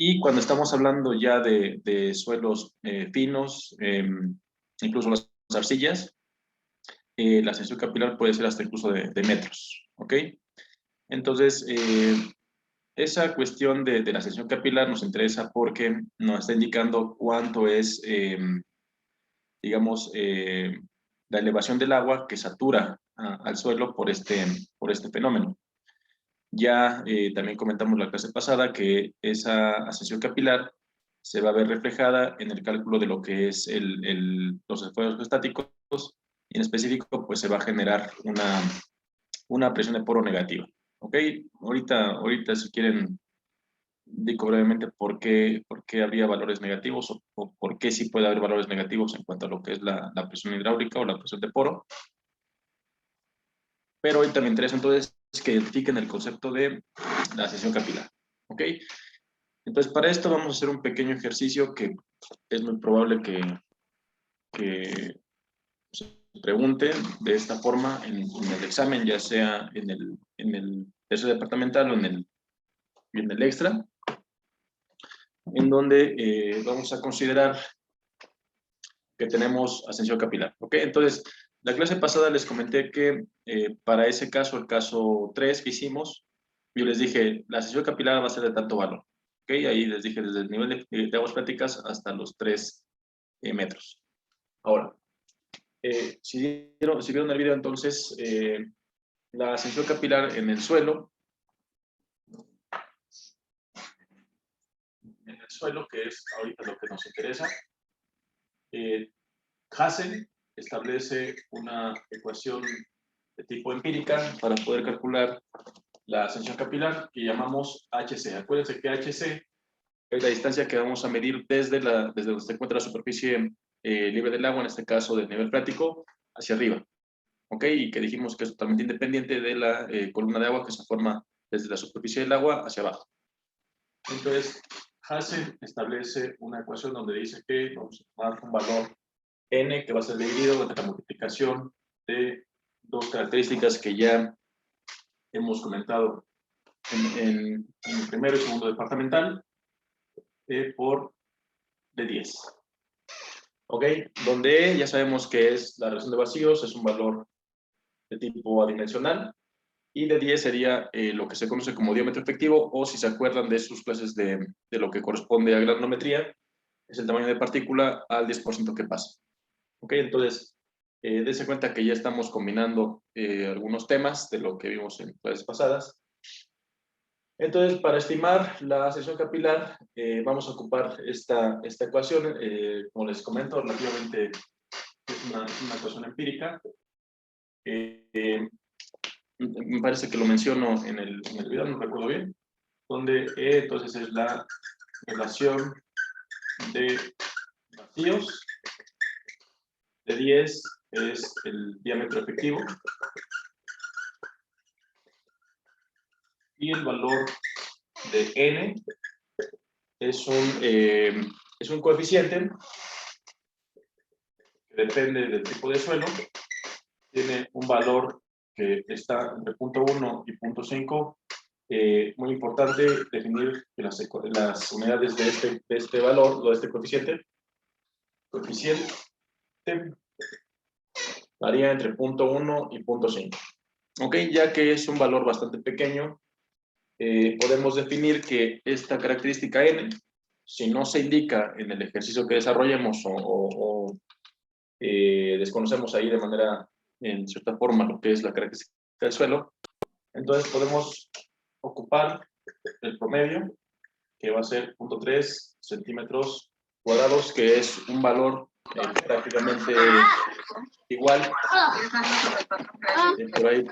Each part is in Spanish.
Y cuando estamos hablando ya de suelos finos, incluso las arcillas, la ascensión capilar puede ser hasta incluso de metros, ¿ok? Entonces, esa cuestión de la ascensión capilar nos interesa porque nos está indicando cuánto es, digamos, la elevación del agua que satura al suelo por este fenómeno. Ya también comentamos la clase pasada que esa ascensión capilar se va a ver reflejada en el cálculo de lo que es los esfuerzos estáticos y en específico pues se va a generar una presión de poro negativa. ¿Ok? Ahorita si quieren digo brevemente por qué habría valores negativos o por qué sí puede haber valores negativos en cuanto a lo que es la presión hidráulica o la presión de poro. Pero ahorita me interesa entonces que identifiquen el concepto de la ascensión capilar. ¿Ok? Entonces, para esto vamos a hacer un pequeño ejercicio que es muy probable que se pregunte de esta forma en el examen, ya sea en el tercer departamental o en el extra, en donde vamos a considerar que tenemos ascensión capilar. ¿Ok? Entonces, la clase pasada les comenté que para ese caso, el caso 3 que hicimos, yo les dije, la ascensión capilar va a ser de tanto valor. ¿Ok? Ahí les dije desde el nivel de aguas prácticas hasta los 3 metros. Ahora, si vieron el video, entonces, la ascensión capilar en el suelo, que es ahorita lo que nos interesa, Hassen establece una ecuación de tipo empírica para poder calcular la ascensión capilar que llamamos HC. Acuérdense que HC es la distancia que vamos a medir desde donde se encuentra la superficie libre del agua, en este caso del nivel freático, hacia arriba. ¿Ok? Y que dijimos que es totalmente independiente de la columna de agua que se forma desde la superficie del agua hacia abajo. Entonces, Hassen establece una ecuación donde dice que vamos a tomar un valor n que va a ser dividido entre la multiplicación de dos características que ya hemos comentado en el primero y segundo departamental por de 10. ¿Ok? Donde ya sabemos que es la relación de vacíos, es un valor de tipo adimensional, y de 10 sería lo que se conoce como diámetro efectivo, o si se acuerdan de sus clases de lo que corresponde a granulometría, es el tamaño de partícula al 10% que pasa. ¿Ok? Entonces, dense cuenta que ya estamos combinando algunos temas de lo que vimos en clases pasadas. Entonces, para estimar la ascensión capilar, vamos a ocupar esta ecuación, como les comento, relativamente es una ecuación empírica. Me parece que lo menciono en el video, no recuerdo bien, donde entonces es la relación de vacíos, de 10 es el diámetro efectivo, y el valor de n es un coeficiente que depende del tipo de suelo, tiene un valor que está entre 0.1 y 0.5. Muy importante definir que las unidades de este valor, o de este coeficiente varía entre 0.1 y 0.5. ¿Ok? Ya que es un valor bastante pequeño, podemos definir que esta característica n, si no se indica en el ejercicio que desarrollemos o desconocemos ahí de manera, en cierta forma, lo que es la característica del suelo, entonces podemos ocupar el promedio, que va a ser 0.3 centímetros cuadrados, que es un valor prácticamente igual por ahí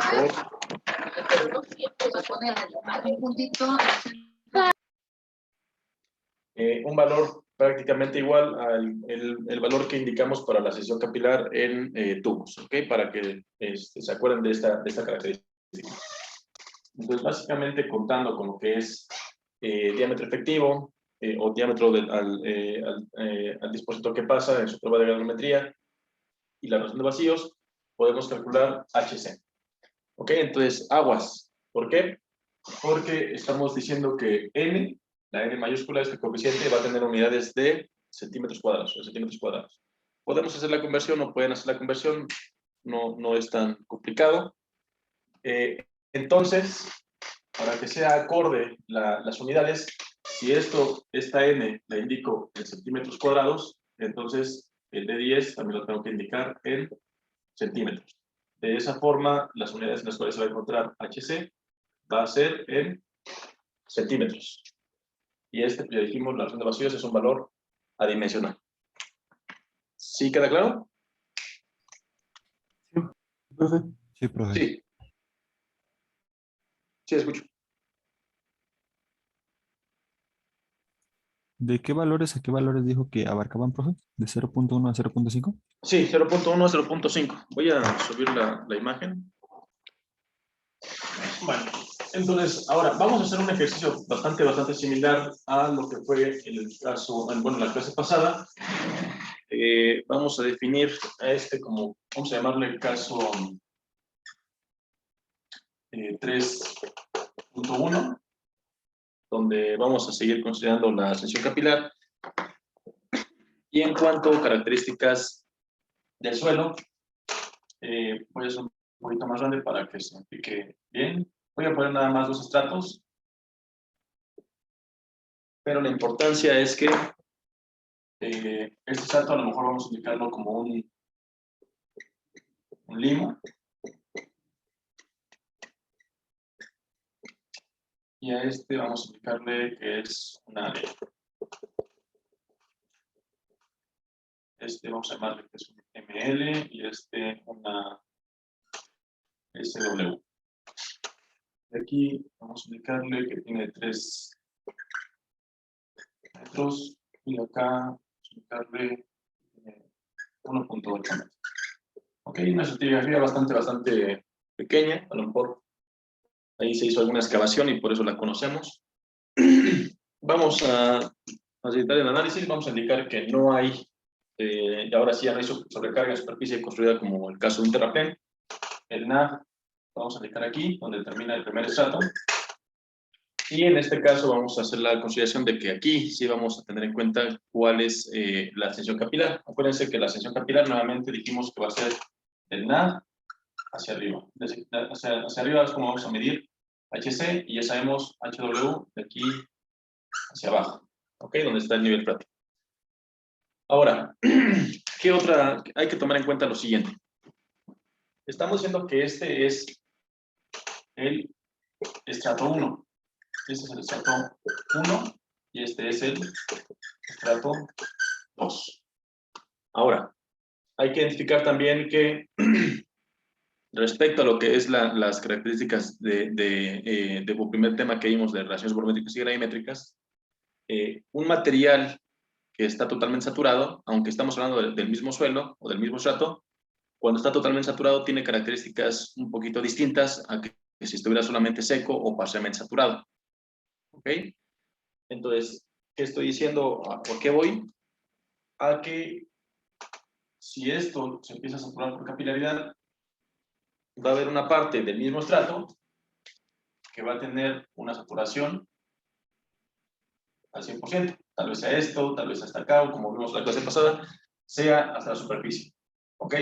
un valor prácticamente igual al el valor que indicamos para la ascensión capilar en tubos, ¿ok? Para que se acuerden de esta característica. Entonces, básicamente contando con lo que es diámetro efectivo o diámetro al 10% que pasa en su prueba de granulometría y la relación de vacíos, podemos calcular HC. ¿Ok? Entonces, aguas. ¿Por qué? Porque estamos diciendo que N La n mayúscula, este coeficiente, va a tener unidades de centímetros cuadrados, o centímetros cuadrados. Podemos hacer la conversión o pueden hacer la conversión, no es tan complicado. Entonces, para que sea acorde las unidades, si esta n la indico en centímetros cuadrados, entonces el de 10 también lo tengo que indicar en centímetros. De esa forma, las unidades en las cuales se va a encontrar HC va a ser en centímetros. Y ya dijimos, la razón de vacíos es un valor adimensional. ¿Sí queda claro? Sí, profe. Sí, profe. Sí. Sí, escucho. ¿De qué valores a qué valores dijo que abarcaban, profe? ¿De 0.1 a 0.5? Sí, 0.1 a 0.5. Voy a subir la imagen. Bueno, entonces, ahora vamos a hacer un ejercicio bastante similar a lo que fue en el caso, bueno, en la clase pasada. Vamos a definir a este como, vamos a llamarle el caso 3.1, donde vamos a seguir considerando la ascensión capilar. Y en cuanto a características del suelo, voy a hacer un poquito más grande para que se aplique bien. Voy a poner nada más 2 estratos, pero la importancia es que este estrato a lo mejor vamos a indicarlo como un limo. Y a este vamos a indicarle que es una área. Este vamos a llamarle que es un ML y este una SW. Y aquí vamos a indicarle que tiene 3 metros y acá vamos a indicarle 1.8 metros. Ok, una estratigrafía bastante pequeña, a lo mejor ahí se hizo alguna excavación y por eso la conocemos. Vamos a facilitar el análisis, vamos a indicar que no hay, y ahora sí ya no hay sobrecarga en superficie construida como el caso de un terraplén. El NAV, vamos a indicar aquí, donde termina el primer estrato. Y en este caso vamos a hacer la consideración de que aquí sí vamos a tener en cuenta cuál es la ascensión capilar. Acuérdense que la ascensión capilar nuevamente dijimos que va a ser del NAV hacia arriba. Hacia arriba es como vamos a medir HC y ya sabemos HW de aquí hacia abajo. ¿Ok? Donde está el nivel práctico. Ahora, ¿qué otra? Hay que tomar en cuenta lo siguiente. Estamos diciendo que este es el estrato 1. Este es el estrato 1 y este es el estrato 2. Ahora, hay que identificar también que respecto a lo que es las características del primer tema que vimos de relaciones volumétricas y gravimétricas, un material que está totalmente saturado, aunque estamos hablando del mismo suelo o del mismo estrato, cuando está totalmente saturado tiene características un poquito distintas a que si estuviera solamente seco o parcialmente saturado. ¿Ok? Entonces, ¿qué estoy diciendo? ¿Por qué voy? A que si esto se empieza a saturar por capilaridad, va a haber una parte del mismo estrato que va a tener una saturación al 100%. Tal vez sea esto, tal vez hasta acá, o como vimos la clase pasada, sea hasta la superficie. ¿Ok?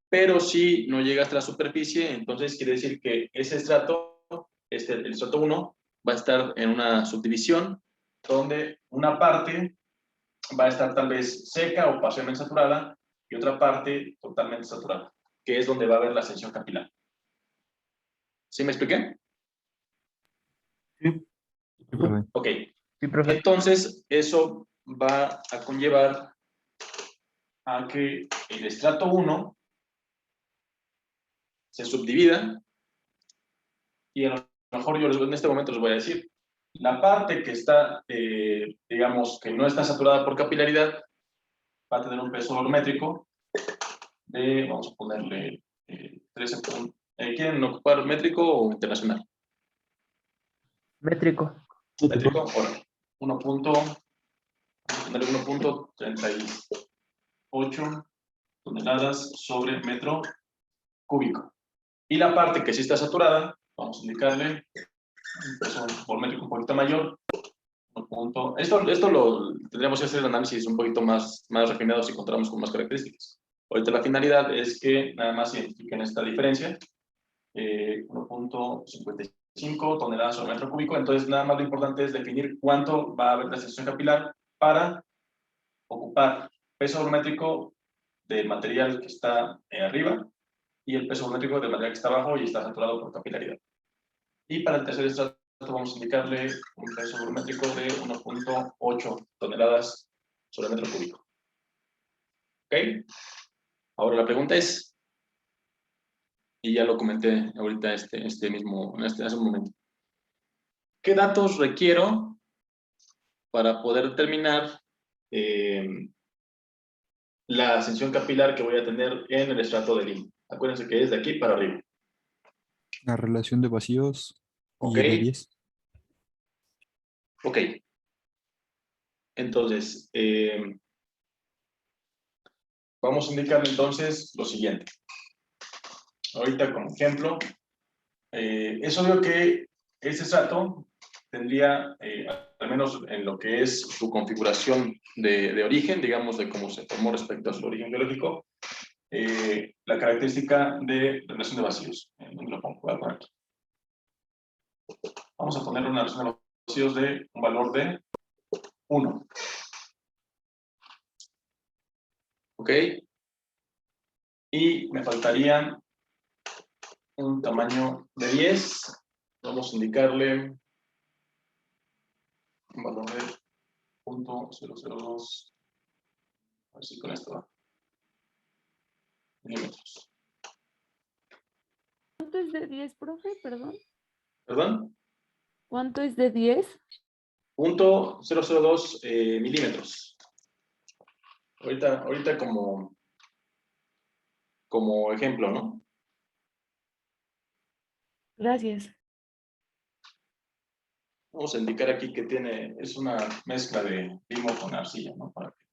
Pero si no llega hasta la superficie, entonces quiere decir que ese estrato, el estrato 1, va a estar en una subdivisión donde una parte va a estar tal vez seca o parcialmente saturada y otra parte totalmente saturada, que es donde va a haber la ascensión capilar. ¿Sí me expliqué? Sí. Sí, profe. Ok. Sí, profe. Entonces, eso va a conllevar a que el estrato 1 se subdivida y a lo mejor yo en este momento les voy a decir, la parte que está, digamos, que no está saturada por capilaridad, va a tener un peso volumétrico de, vamos a ponerle 13 puntos. ¿Quieren ocupar métrico o internacional? Métrico. Métrico, ahora, 1.38 toneladas sobre metro cúbico. Y la parte que sí está saturada, vamos a indicarle un peso volumétrico un poquito mayor, Esto lo tendríamos que hacer el análisis un poquito más refinado si encontramos con más características. Ahorita la finalidad es que nada más identifiquen esta diferencia. 1.55 toneladas sobre metro cúbico. Entonces, nada más lo importante es definir cuánto va a haber de sección capilar para ocupar peso volumétrico del material que está arriba y el peso volumétrico del material que está abajo y está saturado por capilaridad. Y para el tercer estrato vamos a indicarle un peso volumétrico de 1.8 toneladas sobre metro cúbico. ¿Ok? Ahora la pregunta es, y ya lo comenté ahorita hace un momento, ¿qué datos requiero para poder determinar la ascensión capilar que voy a tener en el estrato de Lima? Acuérdense que es de aquí para arriba. La relación de vacíos ¿Ok? y de 10. Ok. Entonces, vamos a indicarle entonces lo siguiente. Ahorita como ejemplo, es obvio que este estrato tendría, al menos en lo que es su configuración de origen, digamos, de cómo se formó respecto a su origen geológico, la característica de relación de vacíos. ¿Dónde lo pongo? Voy a poner aquí. Vamos a poner una relación de vacíos de un valor de 1. ¿Ok? Y me faltaría un tamaño de 10. Vamos a indicarle un valor de 0.002. A ver si con esto va. Milímetros. ¿Cuánto es de 10, profe? Perdón. ¿Perdón? ¿Cuánto es de 10? 0.002 milímetros. Ahorita como ejemplo, ¿no? Gracias. Vamos a indicar aquí que es una mezcla de limo con arcilla, ¿no? Para que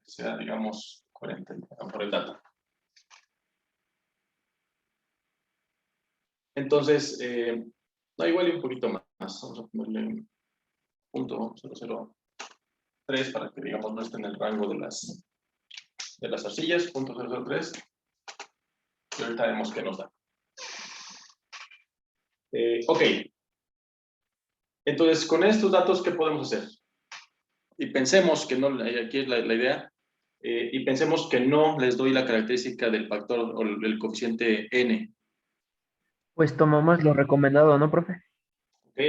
sea, digamos, coherente por el dato. Entonces, da igual y un poquito más. Vamos a ponerle 0.003 para que, digamos, no esté en el rango de las arcillas. 0.003. Y ahorita vemos qué nos da. Ok. Entonces, con estos datos, ¿qué podemos hacer? Y pensemos que no, aquí es la idea, y pensemos que no les doy la característica del factor o el coeficiente n. Pues tomamos lo recomendado, ¿no, profe? Ok.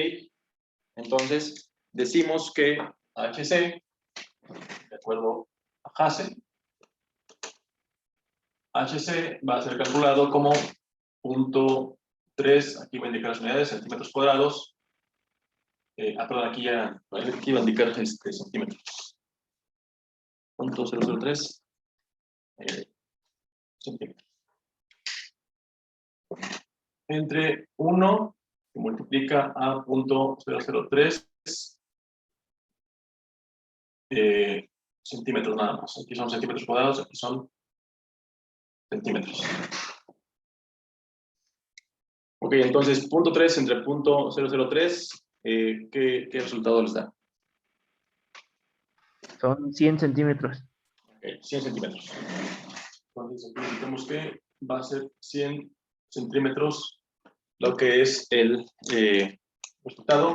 Entonces, decimos que HC, de acuerdo a Hasse, HC va a ser calculado como 0.3, aquí voy a indicar las unidades, centímetros cuadrados. Perdón, aquí iba a indicar centímetros. 0.003 centímetros. Entre 1 que multiplica a 0.003 centímetros nada más. Aquí son centímetros cuadrados, aquí son centímetros. Ok, entonces 0.3 entre 0.003, ¿qué resultado les da? Son 100 centímetros. Okay, 100 centímetros. Entonces aquí indicamos que va a ser 100 centímetros lo que es el resultado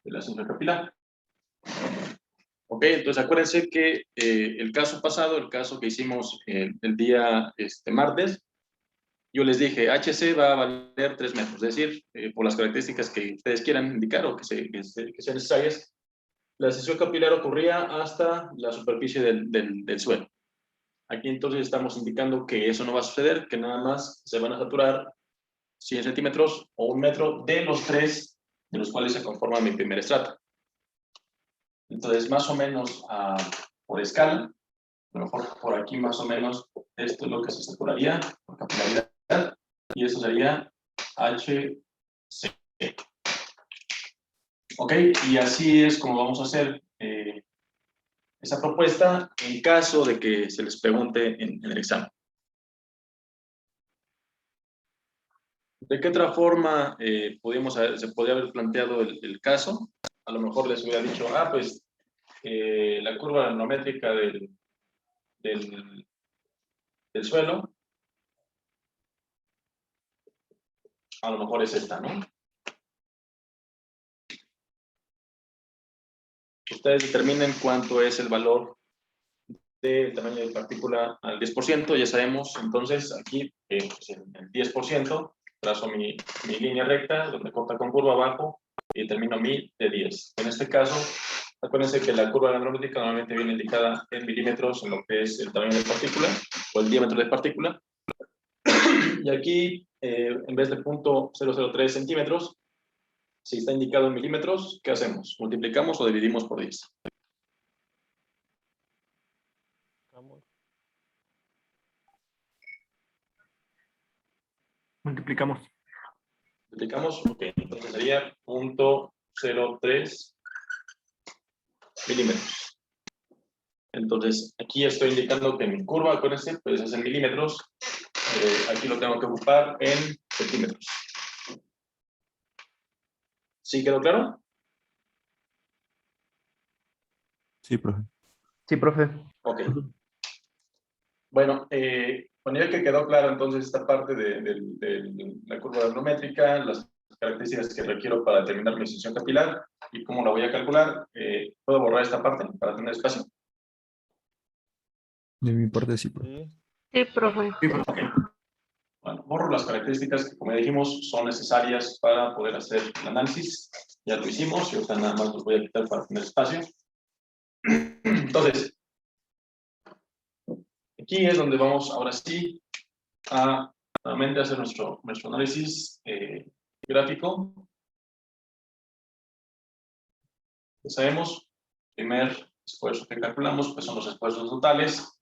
de la ascensión capilar. Ok, entonces acuérdense que el caso pasado, el caso que hicimos el día martes, yo les dije, HC va a valer 3 metros, es decir, por las características que ustedes quieran indicar o que sean necesarias, la ascensión capilar ocurría hasta la superficie del suelo. Aquí entonces estamos indicando que eso no va a suceder, que nada más se van a saturar 100 centímetros o 1 metro de los 3 de los cuales se conforma mi primer estrato. Entonces, más o menos por escala, a lo mejor por aquí más o menos esto es lo que se saturaría por capilaridad y eso sería HC. Ok, y así es como vamos a hacer esa propuesta en caso de que se les pregunte en el examen. ¿De qué otra forma se podría haber planteado el caso? A lo mejor les hubiera dicho, pues la curva nanométrica del suelo, a lo mejor es esta, ¿no? Ustedes determinen cuánto es el valor del tamaño de partícula al 10%, ya sabemos, entonces aquí pues el 10%, trazo mi línea recta, donde corta con curva abajo, y determino mi de 10. En este caso, acuérdense que la curva nanométrica normalmente viene indicada en milímetros en lo que es el tamaño de partícula, o el diámetro de partícula, y aquí, en vez de 0.003 centímetros, si está indicado en milímetros, ¿qué hacemos? ¿Multiplicamos o dividimos por 10? Multiplicamos. ¿Multiplicamos? Ok, entonces sería 0.03 milímetros. Entonces, aquí estoy indicando que mi curva, acuérdense, pues es en milímetros. Aquí lo tengo que ocupar en centímetros. ¿Sí quedó claro? Sí, profe. Sí, profe. Ok. Bueno, bueno, ya que quedó claro entonces esta parte de la curva nanométrica, las características que requiero para determinar mi extensión capilar y cómo la voy a calcular, ¿puedo borrar esta parte para tener espacio? De mi parte sí, profe. Sí, profe. Ok. Bueno, borro las características que, como ya dijimos, son necesarias para poder hacer el análisis. Ya lo hicimos y ahorita nada más los voy a quitar para tener espacio. Entonces, aquí es donde vamos ahora sí a nuevamente hacer nuestro análisis gráfico. Ya sabemos, primer esfuerzo que calculamos pues son los esfuerzos totales.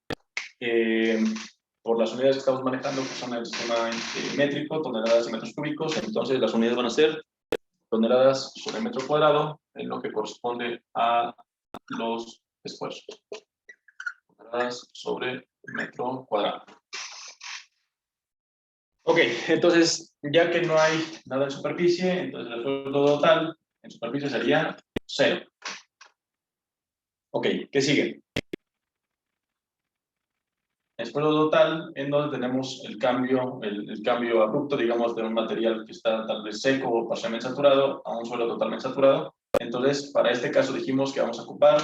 Por las unidades que estamos manejando, que son el sistema métrico, toneladas y metros cúbicos, entonces las unidades van a ser toneladas sobre metro cuadrado, en lo que corresponde a los esfuerzos. Toneladas sobre metro cuadrado. Ok, entonces, ya que no hay nada en superficie, entonces el esfuerzo total en superficie sería 0. Ok, ¿qué sigue? Esfuerzo total en donde tenemos el cambio abrupto, digamos, de un material que está tal vez seco o parcialmente saturado a un suelo totalmente saturado. Entonces, para este caso dijimos que vamos a ocupar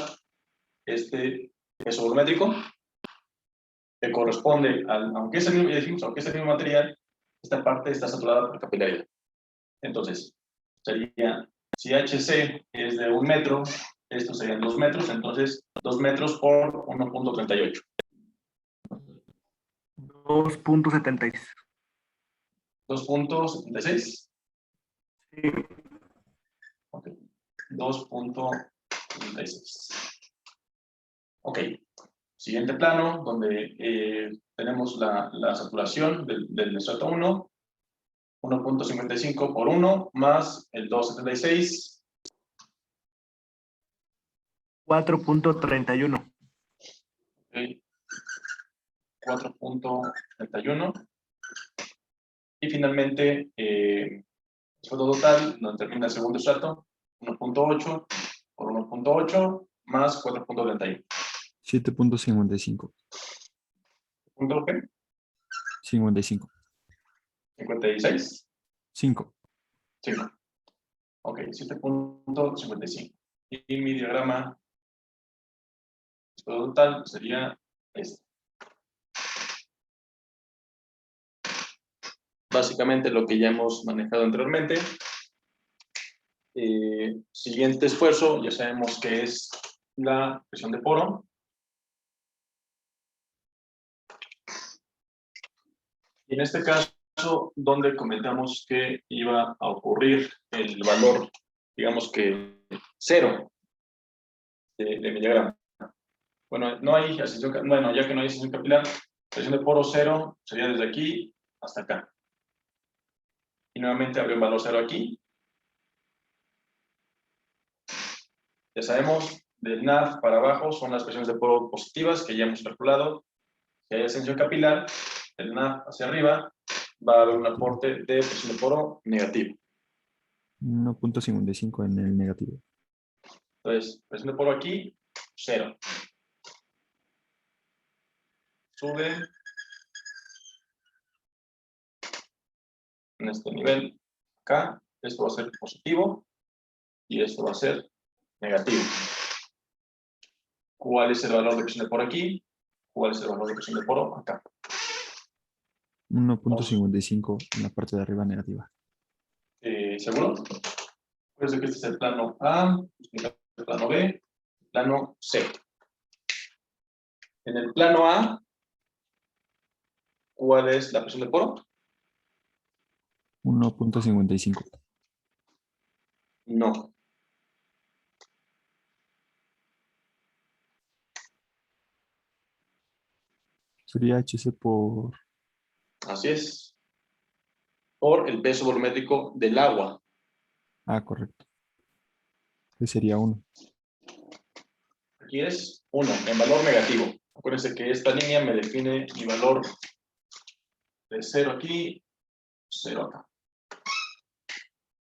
este peso volumétrico, que corresponde al, aunque es el mismo, ya dijimos, aunque es el mismo material, esta parte está saturada por capilaridad. Entonces, sería, si HC es de 1 metro, estos serían 2 metros, entonces 2 metros por 1.38. 2.76. 2.76. Sí. Ok. 2.76. Ok. Siguiente plano, donde tenemos la saturación del estrato 1, 1.55 por 1, más el 2.76. 4.31. Okay. 4.31. Y finalmente, el sueldo total, donde termina el segundo estrato, 1.8 por 1.8 más 4.31. 7.55. ¿Punto qué? 55. 56. 5. 5. Ok, 7.55. Y mi diagrama total sería este. Básicamente lo que ya hemos manejado anteriormente. Siguiente esfuerzo, ya sabemos que es la presión de poro. Y en este caso, donde comentamos que iba a ocurrir el valor, digamos que 0 de mi diagrama. Bueno, no hay ascensión, bueno, ya que no hay ascensión capilar, presión de poro 0 sería desde aquí hasta acá. Y nuevamente habría un valor 0 aquí. Ya sabemos, del NAD para abajo son las presiones de poro positivas que ya hemos calculado. Si hay ascensión capilar, del NAD hacia arriba, va a haber un aporte de presión de poro negativo. 1.55 en el negativo. Entonces, presión de poro aquí, 0. Sube en este nivel acá. Esto va a ser positivo y esto va a ser negativo. ¿Cuál es el valor de presión de poro aquí? ¿Cuál es el valor de presión de poro acá? 1.55 en la parte de arriba negativa. ¿Seguro? Acuérdense que este es el plano A, el plano B, el plano C. En el plano A, ¿cuál es la presión de poro? 1.55. No. Sería HC por... Así es. Por el peso volumétrico del agua. Ah, correcto. Que sería 1. Aquí es 1, en valor negativo. Acuérdense que esta línea me define mi valor de 0 aquí, 0 acá.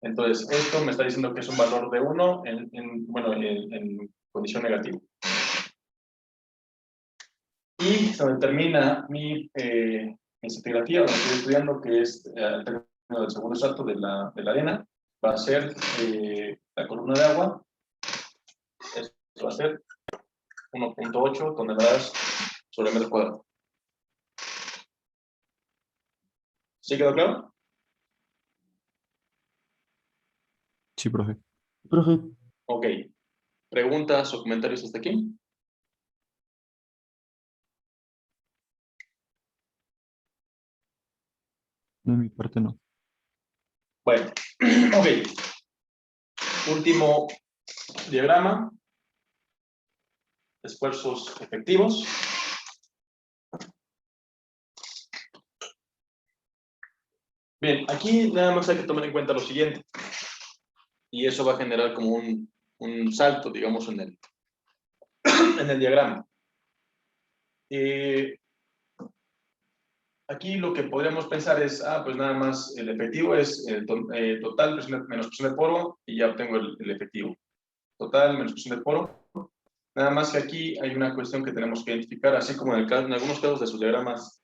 Entonces, esto me está diciendo que es un valor de 1 en condición negativa. Y se determina mi estratigrafía, donde estoy estudiando, que es el término del segundo estrato de la arena, va a ser la columna de agua. Esto va a ser 1.8 toneladas sobre metro cuadrado. ¿Sí quedó claro? Sí, profe. Profe, Ok. ¿Preguntas o comentarios hasta aquí? De mi parte no. Bueno, ok. Último diagrama. Esfuerzos efectivos. Bien, aquí nada más hay que tomar en cuenta lo siguiente. Y eso va a generar como un salto, digamos, en el diagrama. Aquí lo que podríamos pensar es, pues nada más el efectivo es el total menos presión de poro y ya obtengo el efectivo. Total menos presión de poro. Nada más que aquí hay una cuestión que tenemos que identificar, así como en algunos casos de sus diagramas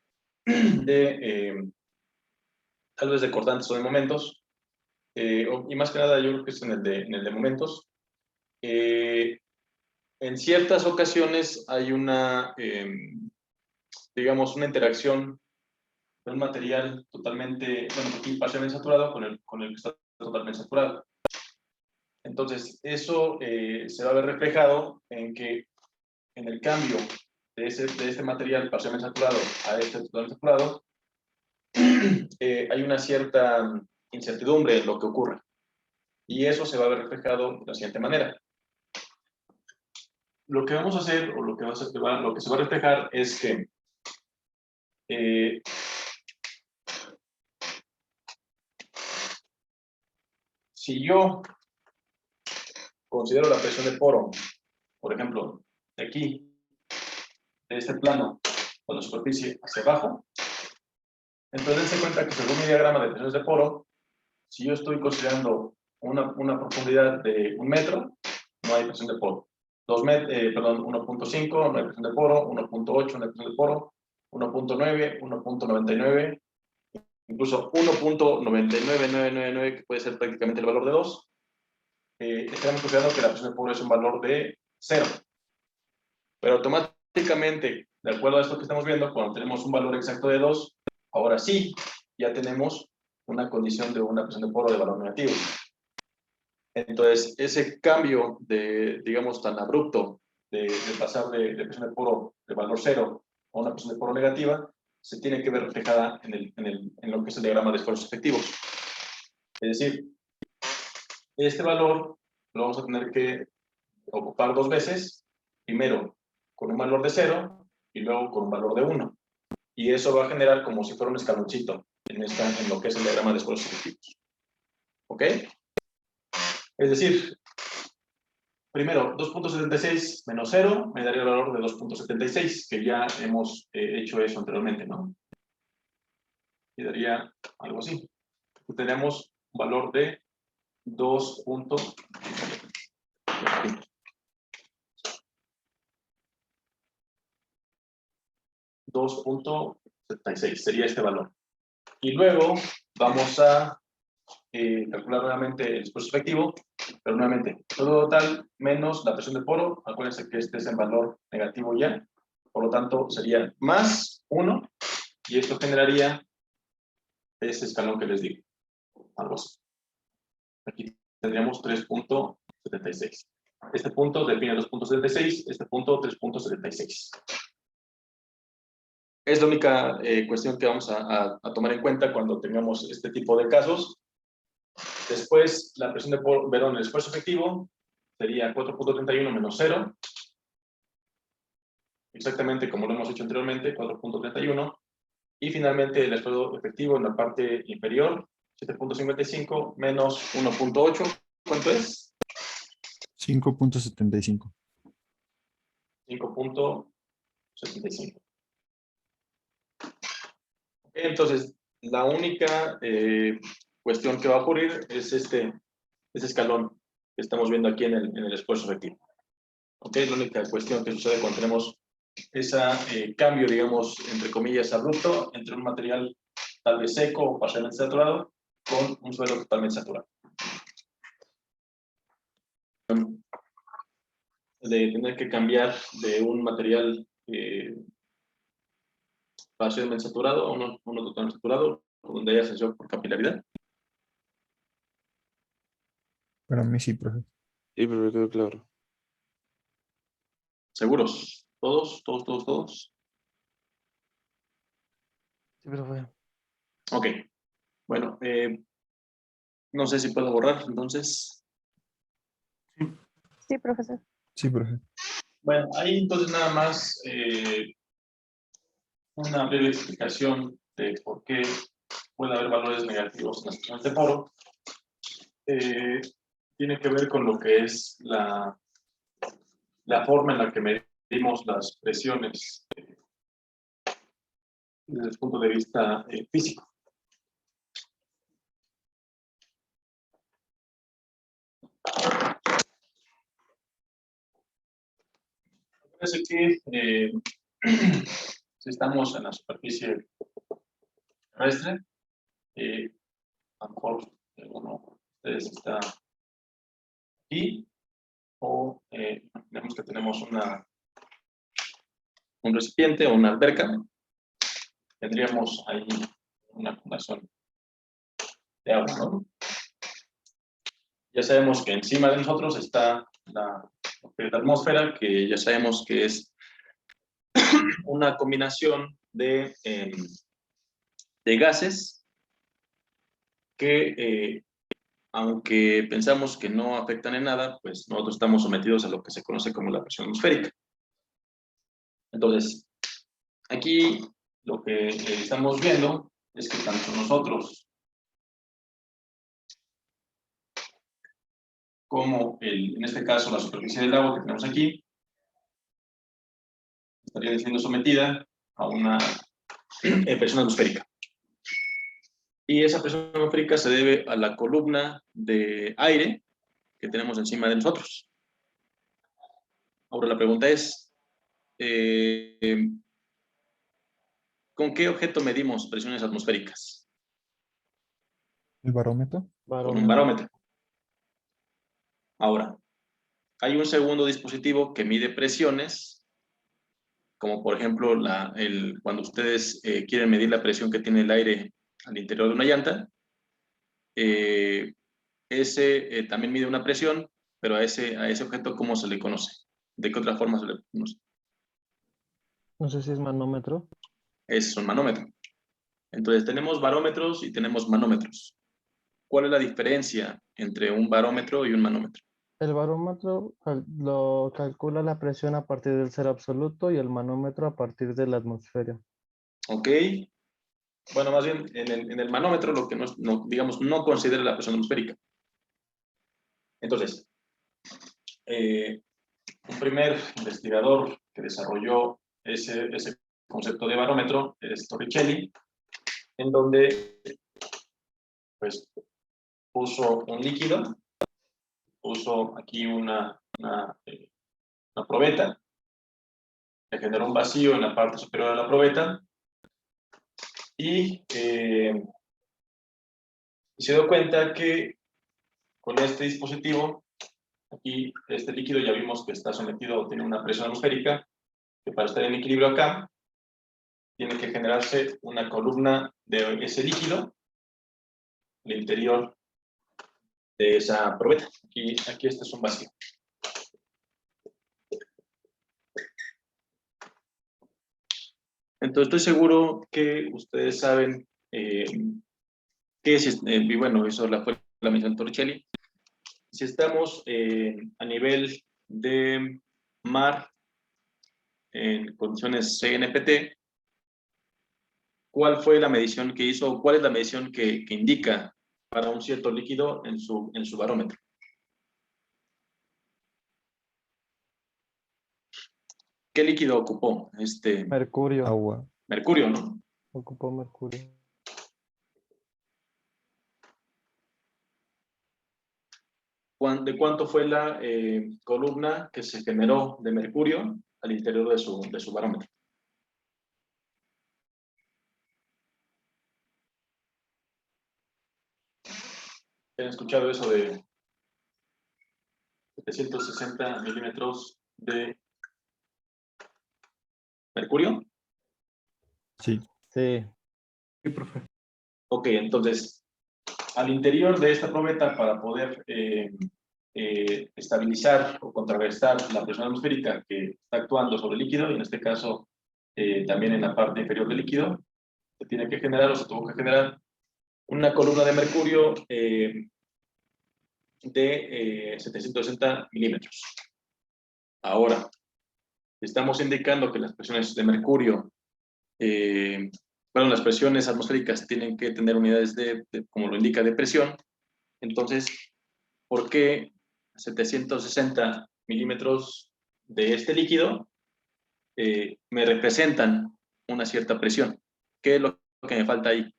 tal vez de cortantes o de momentos, y más que nada yo creo que es en el de momentos. En ciertas ocasiones hay digamos, una interacción de un material totalmente, bueno, aquí parcialmente saturado con el que está totalmente saturado. Entonces, eso se va a ver reflejado en que en el cambio de este material parcialmente saturado a este totalmente saturado, hay una cierta incertidumbre en lo que ocurre. Y eso se va a ver reflejado de la siguiente manera. Lo que vamos a hacer, o lo que se va a reflejar, es que si yo considero la presión de poro, por ejemplo, de aquí, de este plano, con la superficie hacia abajo, entonces dense cuenta que según mi diagrama de presiones de poro, si yo estoy considerando una profundidad de 1 metro, no hay presión de poro. 1.5, no hay presión de poro. 1.8, no hay presión de poro. 1.9, 1.99, incluso 1.99999, que puede ser prácticamente el valor de 2. Estamos considerando que la presión de poro es un valor de 0. Pero automáticamente, de acuerdo a esto que estamos viendo, cuando tenemos un valor exacto de 2, ahora sí, ya tenemos una condición de una presión de poro de valor negativo. Entonces, ese cambio digamos, tan abrupto de pasar de presión de poro de valor 0 a una presión de poro negativa, se tiene que ver reflejada en lo que es el diagrama de esfuerzos efectivos. Es decir, este valor lo vamos a tener que ocupar 2 veces, primero con un valor de 0 y luego con un valor de 1. Y eso va a generar como si fuera un escaloncito en lo que es el diagrama de esfuerzos efectivos. ¿Ok? Es decir, primero, 2.76 menos 0 me daría el valor de 2.76, que ya hemos hecho eso anteriormente, ¿no? y daría algo así. Tenemos un valor de 2.76 sería este valor. Y luego vamos a calcular nuevamente el esfuerzo efectivo, pero nuevamente, todo total menos la presión de poro. Acuérdense que este es el valor negativo ya, por lo tanto sería más 1, y esto generaría ese escalón que les digo, algo así. Aquí tendríamos 3.76. Este punto define 2.76, este punto 3.76. Es la única cuestión que vamos a tomar en cuenta cuando tengamos este tipo de casos. Después, la presión de poro, perdón, el esfuerzo efectivo sería 4.31 menos 0. Exactamente como lo hemos hecho anteriormente, 4.31. Y finalmente, el esfuerzo efectivo en la parte inferior, 7.55 menos 1.8. ¿Cuánto es? 5.75. 5.75. Entonces, la única cuestión que va a ocurrir es este escalón que estamos viendo aquí en el esfuerzo efectivo. ¿Ok? La única cuestión que sucede cuando tenemos ese cambio, digamos, entre comillas, abrupto, entre un material tal vez seco o parcialmente saturado con un suelo totalmente saturado. De tener que cambiar de un material parcialmente saturado a uno totalmente saturado, donde haya ascensión por capilaridad. Para mí sí, profe. Sí, pero me quedó claro. ¿Seguros? ¿Todos? Sí, profe. Ok. Bueno, no sé si puedo borrar, entonces. Sí, profesor. Sí, profe. Bueno, ahí entonces nada más una breve explicación de por qué puede haber valores negativos en las presiones de poro. Tiene que ver con lo que es la forma en la que medimos las presiones desde el punto de vista físico. Parece que si estamos en la superficie terrestre, a lo mejor uno de ustedes está aquí, o vemos que tenemos un recipiente o una alberca. Tendríamos ahí una acumulación de agua, ¿no? Ya sabemos que encima de nosotros está la atmósfera, que ya sabemos que es una combinación de gases que, aunque pensamos que no afectan en nada, pues nosotros estamos sometidos a lo que se conoce como la presión atmosférica. Entonces, aquí lo que estamos viendo es que tanto nosotros como en este caso la superficie del agua que tenemos aquí, estaría siendo sometida a una presión atmosférica. Y esa presión atmosférica se debe a la columna de aire que tenemos encima de nosotros. Ahora la pregunta es, ¿con qué objeto medimos presiones atmosféricas? ¿El barómetro? Con un barómetro. Ahora, hay un segundo dispositivo que mide presiones, como por ejemplo cuando ustedes quieren medir la presión que tiene el aire al interior de una llanta. Ese también mide una presión, pero a ese objeto, ¿cómo se le conoce? ¿De qué otra forma se le conoce? No sé si es manómetro. Es un manómetro. Entonces tenemos barómetros y tenemos manómetros. ¿Cuál es la diferencia entre un barómetro y un manómetro? El barómetro lo calcula la presión a partir del cero absoluto y el manómetro a partir de la atmósfera. Ok. Bueno, más bien en el manómetro lo que digamos, no considera la presión atmosférica. Entonces, un primer investigador que desarrolló ese concepto de barómetro es Torricelli. en donde pues puso un líquido, puso aquí una probeta, le generó un vacío en la parte superior de la probeta y se dio cuenta que con este dispositivo, aquí este líquido ya vimos que está sometido, tiene una presión atmosférica, que para estar en equilibrio acá, tiene que generarse una columna de ese líquido al interior de esa probeta. Aquí este es un vacío. Entonces estoy seguro que ustedes saben qué es, y bueno, eso fue la mención de Torricelli. Si estamos a nivel de mar en condiciones CNPT, ¿cuál fue la medición que hizo? ¿Cuál es la medición que indica para un cierto líquido en su barómetro? ¿Qué líquido ocupó? Mercurio. Agua. Mercurio, ¿no? Ocupó mercurio. ¿De cuánto fue la columna que se generó de mercurio al interior de su barómetro? ¿Han escuchado eso de 760 milímetros de mercurio? Sí. Sí. Sí, profe. Ok, entonces, al interior de esta probeta, para poder estabilizar o contrarrestar la presión atmosférica que está actuando sobre el líquido, y en este caso también en la parte inferior del líquido, se tiene que generar o se tuvo que generar una columna de mercurio de 760 milímetros. Ahora, estamos indicando que las presiones de mercurio, bueno, las presiones atmosféricas tienen que tener unidades como lo indica, de presión. Entonces, ¿por qué 760 milímetros de este líquido me representan una cierta presión? ¿Qué es lo que me falta ahí?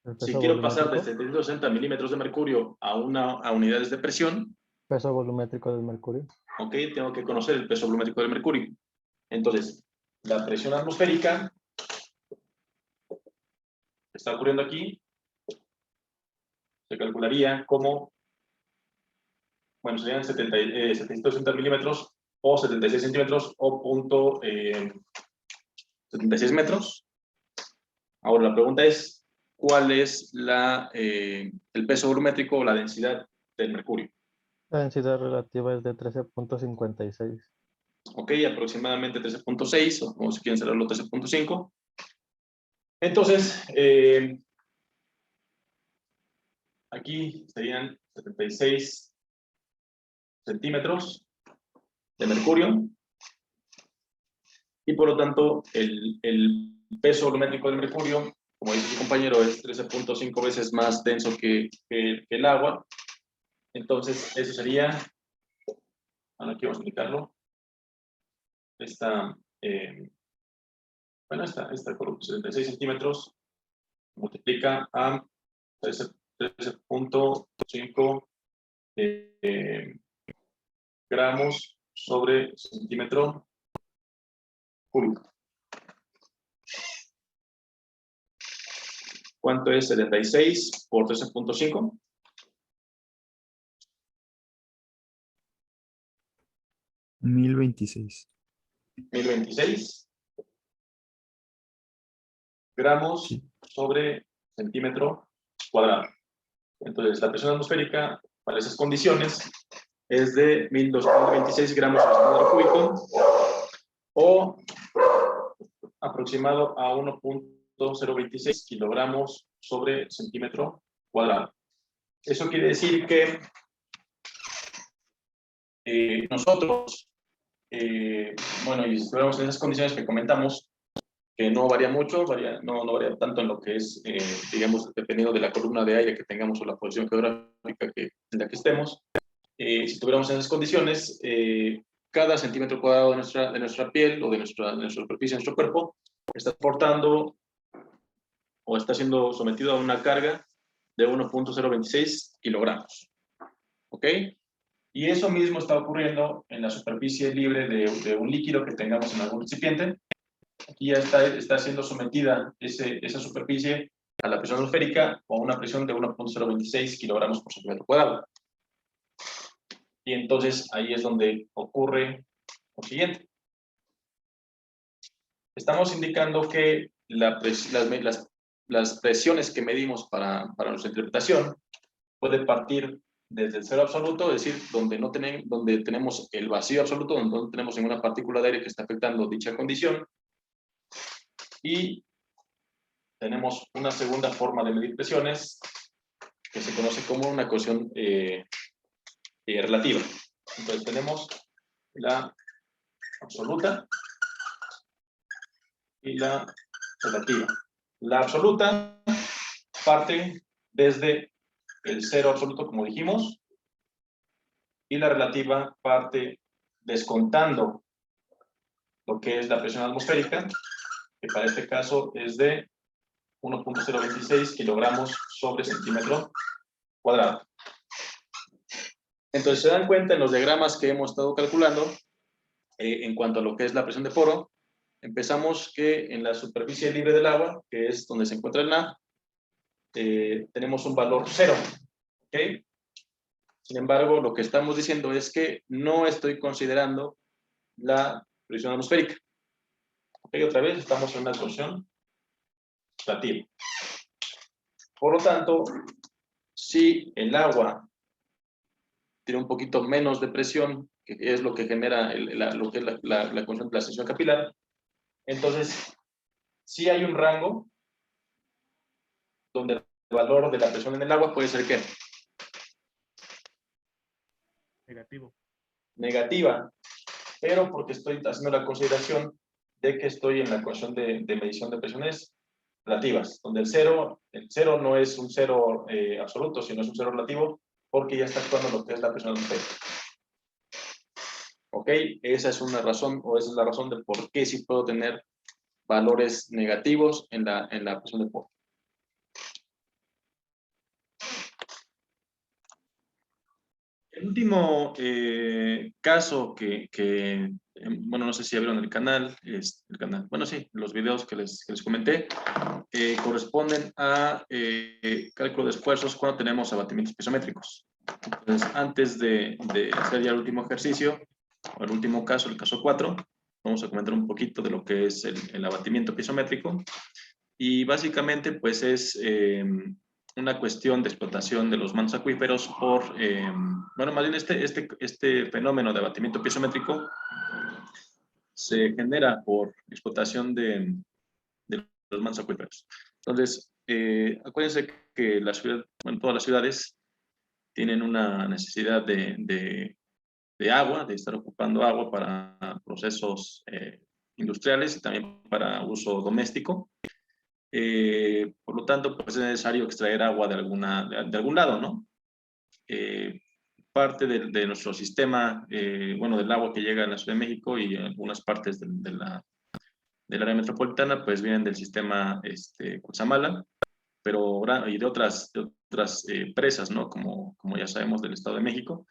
El Si peso quiero pasar de volumétrico. 760 milímetros de mercurio a unidades de presión, Peso volumétrico del mercurio. ¿ok? Tengo que conocer el peso volumétrico del mercurio. Entonces, la presión atmosférica que está ocurriendo aquí se calcularía como, bueno, serían 760 milímetros o 76 centímetros o punto 76 metros. Ahora la pregunta es, ¿cuál es el peso volumétrico o la densidad del mercurio? La densidad relativa es de 13.56. Ok, aproximadamente 13.6 o si quieren cerrarlo 13.5. Entonces, aquí serían 76 centímetros de mercurio y por lo tanto el peso volumétrico del mercurio, como dice mi compañero, es 13.5 veces más denso que el agua. Entonces eso sería, bueno, aquí vamos a explicarlo, bueno, esta columna, 76 centímetros multiplica a 13.5 gramos sobre centímetro cúbico. ¿Cuánto es 76 por 13.5? 1026. 1026 gramos Sí. sobre centímetro cuadrado. Entonces, la presión atmosférica para esas condiciones es de 1226 gramos por centímetro cúbico o aproximado a 1.026 kilogramos sobre centímetro cuadrado. Eso quiere decir que nosotros, bueno, y si estuviéramos en esas condiciones que comentamos, que no varía mucho, no varía tanto en lo que es, digamos, dependiendo de la columna de aire que tengamos o la posición geográfica en la que estemos, si estuviéramos en esas condiciones, cada centímetro cuadrado de nuestra piel o de nuestra superficie, de nuestro cuerpo, está soportando o está siendo sometido a una carga de 1.026 kilogramos. ¿Ok? Y eso mismo está ocurriendo en la superficie libre de un líquido que tengamos en algún recipiente. Aquí ya está siendo sometida esa superficie a la presión atmosférica o a una presión de 1.026 kilogramos por centímetro cuadrado. Y entonces ahí es donde ocurre lo siguiente. Estamos indicando que las presiones que medimos para nuestra interpretación puede partir desde el cero absoluto, es decir, donde tenemos el vacío absoluto, donde no tenemos ninguna partícula de aire que está afectando dicha condición. Y tenemos una segunda forma de medir presiones que se conoce como una ecuación relativa. Entonces tenemos la absoluta y la relativa. La absoluta parte desde el cero absoluto, como dijimos, y la relativa parte descontando lo que es la presión atmosférica, que para este caso es de 1.026 kilogramos sobre centímetro cuadrado. Entonces se dan cuenta en los diagramas que hemos estado calculando, en cuanto a lo que es la presión de poro, empezamos que en la superficie libre del agua, que es donde se encuentra el NA, tenemos un valor 0. ¿Okay? Sin embargo, lo que estamos diciendo es que no estoy considerando la presión atmosférica. ¿Okay? Otra vez estamos en una ecuación relativa. Por lo tanto, si el agua tiene un poquito menos de presión, que es lo que genera lo que es la concentración capilar, entonces sí hay un rango donde el valor de la presión en el agua puede ser ¿qué? Negativo. Negativa, pero porque estoy haciendo la consideración de que estoy en la ecuación de medición de presiones relativas, donde el cero no es un cero absoluto, sino es un cero relativo, porque ya está actuando lo que es la presión atmosférica. ¿Ok? Esa es una razón, o esa es la razón de por qué sí puedo tener valores negativos en la presión de poro. El último caso bueno, no sé si ya vieron el canal, bueno, sí, los videos que les comenté, corresponden a cálculo de esfuerzos cuando tenemos abatimientos piezométricos. Entonces, antes de hacer ya el último ejercicio, o el último caso, el caso 4, vamos a comentar un poquito de lo que es el abatimiento piezométrico. Y básicamente, pues es una cuestión de explotación de los mantos acuíferos por, bueno, más bien este fenómeno de abatimiento piezométrico se genera por explotación de los mantos acuíferos. Entonces, acuérdense que todas las ciudades tienen una necesidad de agua, de estar ocupando agua para procesos industriales y también para uso doméstico. Por lo tanto, pues es necesario extraer agua de algún lado, ¿no? Parte de nuestro sistema, bueno, del agua que llega a la Ciudad de México y en algunas partes del área metropolitana, pues vienen del sistema Cutzamala, y de otras presas, ¿no? Como ya sabemos del Estado de México.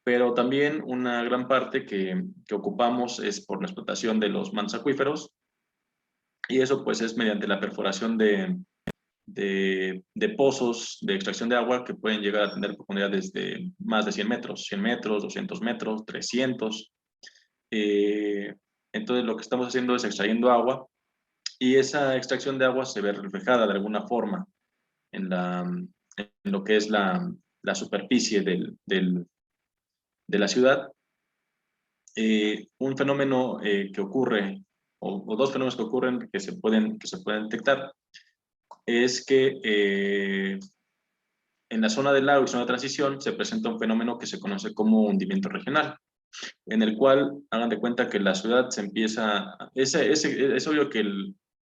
Pero también una gran parte que ocupamos es por la explotación de los mantos acuíferos, y eso pues es mediante la perforación de pozos de extracción de agua que pueden llegar a tener profundidades de más de 100 metros, 100 metros, 200 metros, 300. Entonces lo que estamos haciendo es extrayendo agua, y esa extracción de agua se ve reflejada de alguna forma en lo que es la superficie de la ciudad. Un fenómeno que ocurre, o dos fenómenos que ocurren que se pueden detectar, es que en la zona del lago y zona de transición se presenta un fenómeno que se conoce como hundimiento regional, en el cual hagan de cuenta que la ciudad se empieza, es obvio que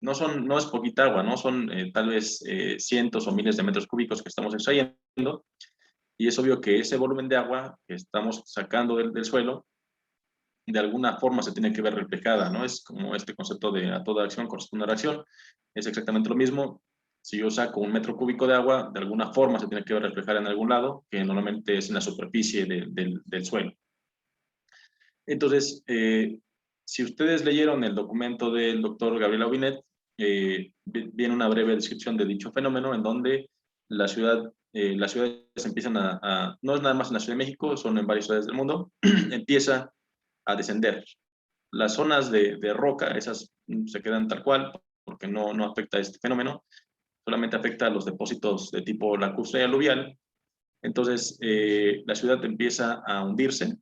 no es poquita agua, no son tal vez cientos o miles de metros cúbicos que estamos extrayendo, y es obvio que ese volumen de agua que estamos sacando del suelo de alguna forma se tiene que ver reflejada, ¿no? Es como este concepto de a toda acción corresponde una reacción. Es exactamente lo mismo. Si yo saco 1 metro cúbico de agua, de alguna forma se tiene que ver reflejada en algún lado, que normalmente es en la superficie del suelo. Entonces, si ustedes leyeron el documento del doctor Gabriel Aubinet, viene una breve descripción de dicho fenómeno en donde las ciudades empiezan no es nada más en la Ciudad de México, son en varias ciudades del mundo, empieza a descender. Las zonas de roca, esas se quedan tal cual, porque no afecta a este fenómeno, solamente afecta a los depósitos de tipo lacustre y aluvial. Entonces, la ciudad empieza a hundirse.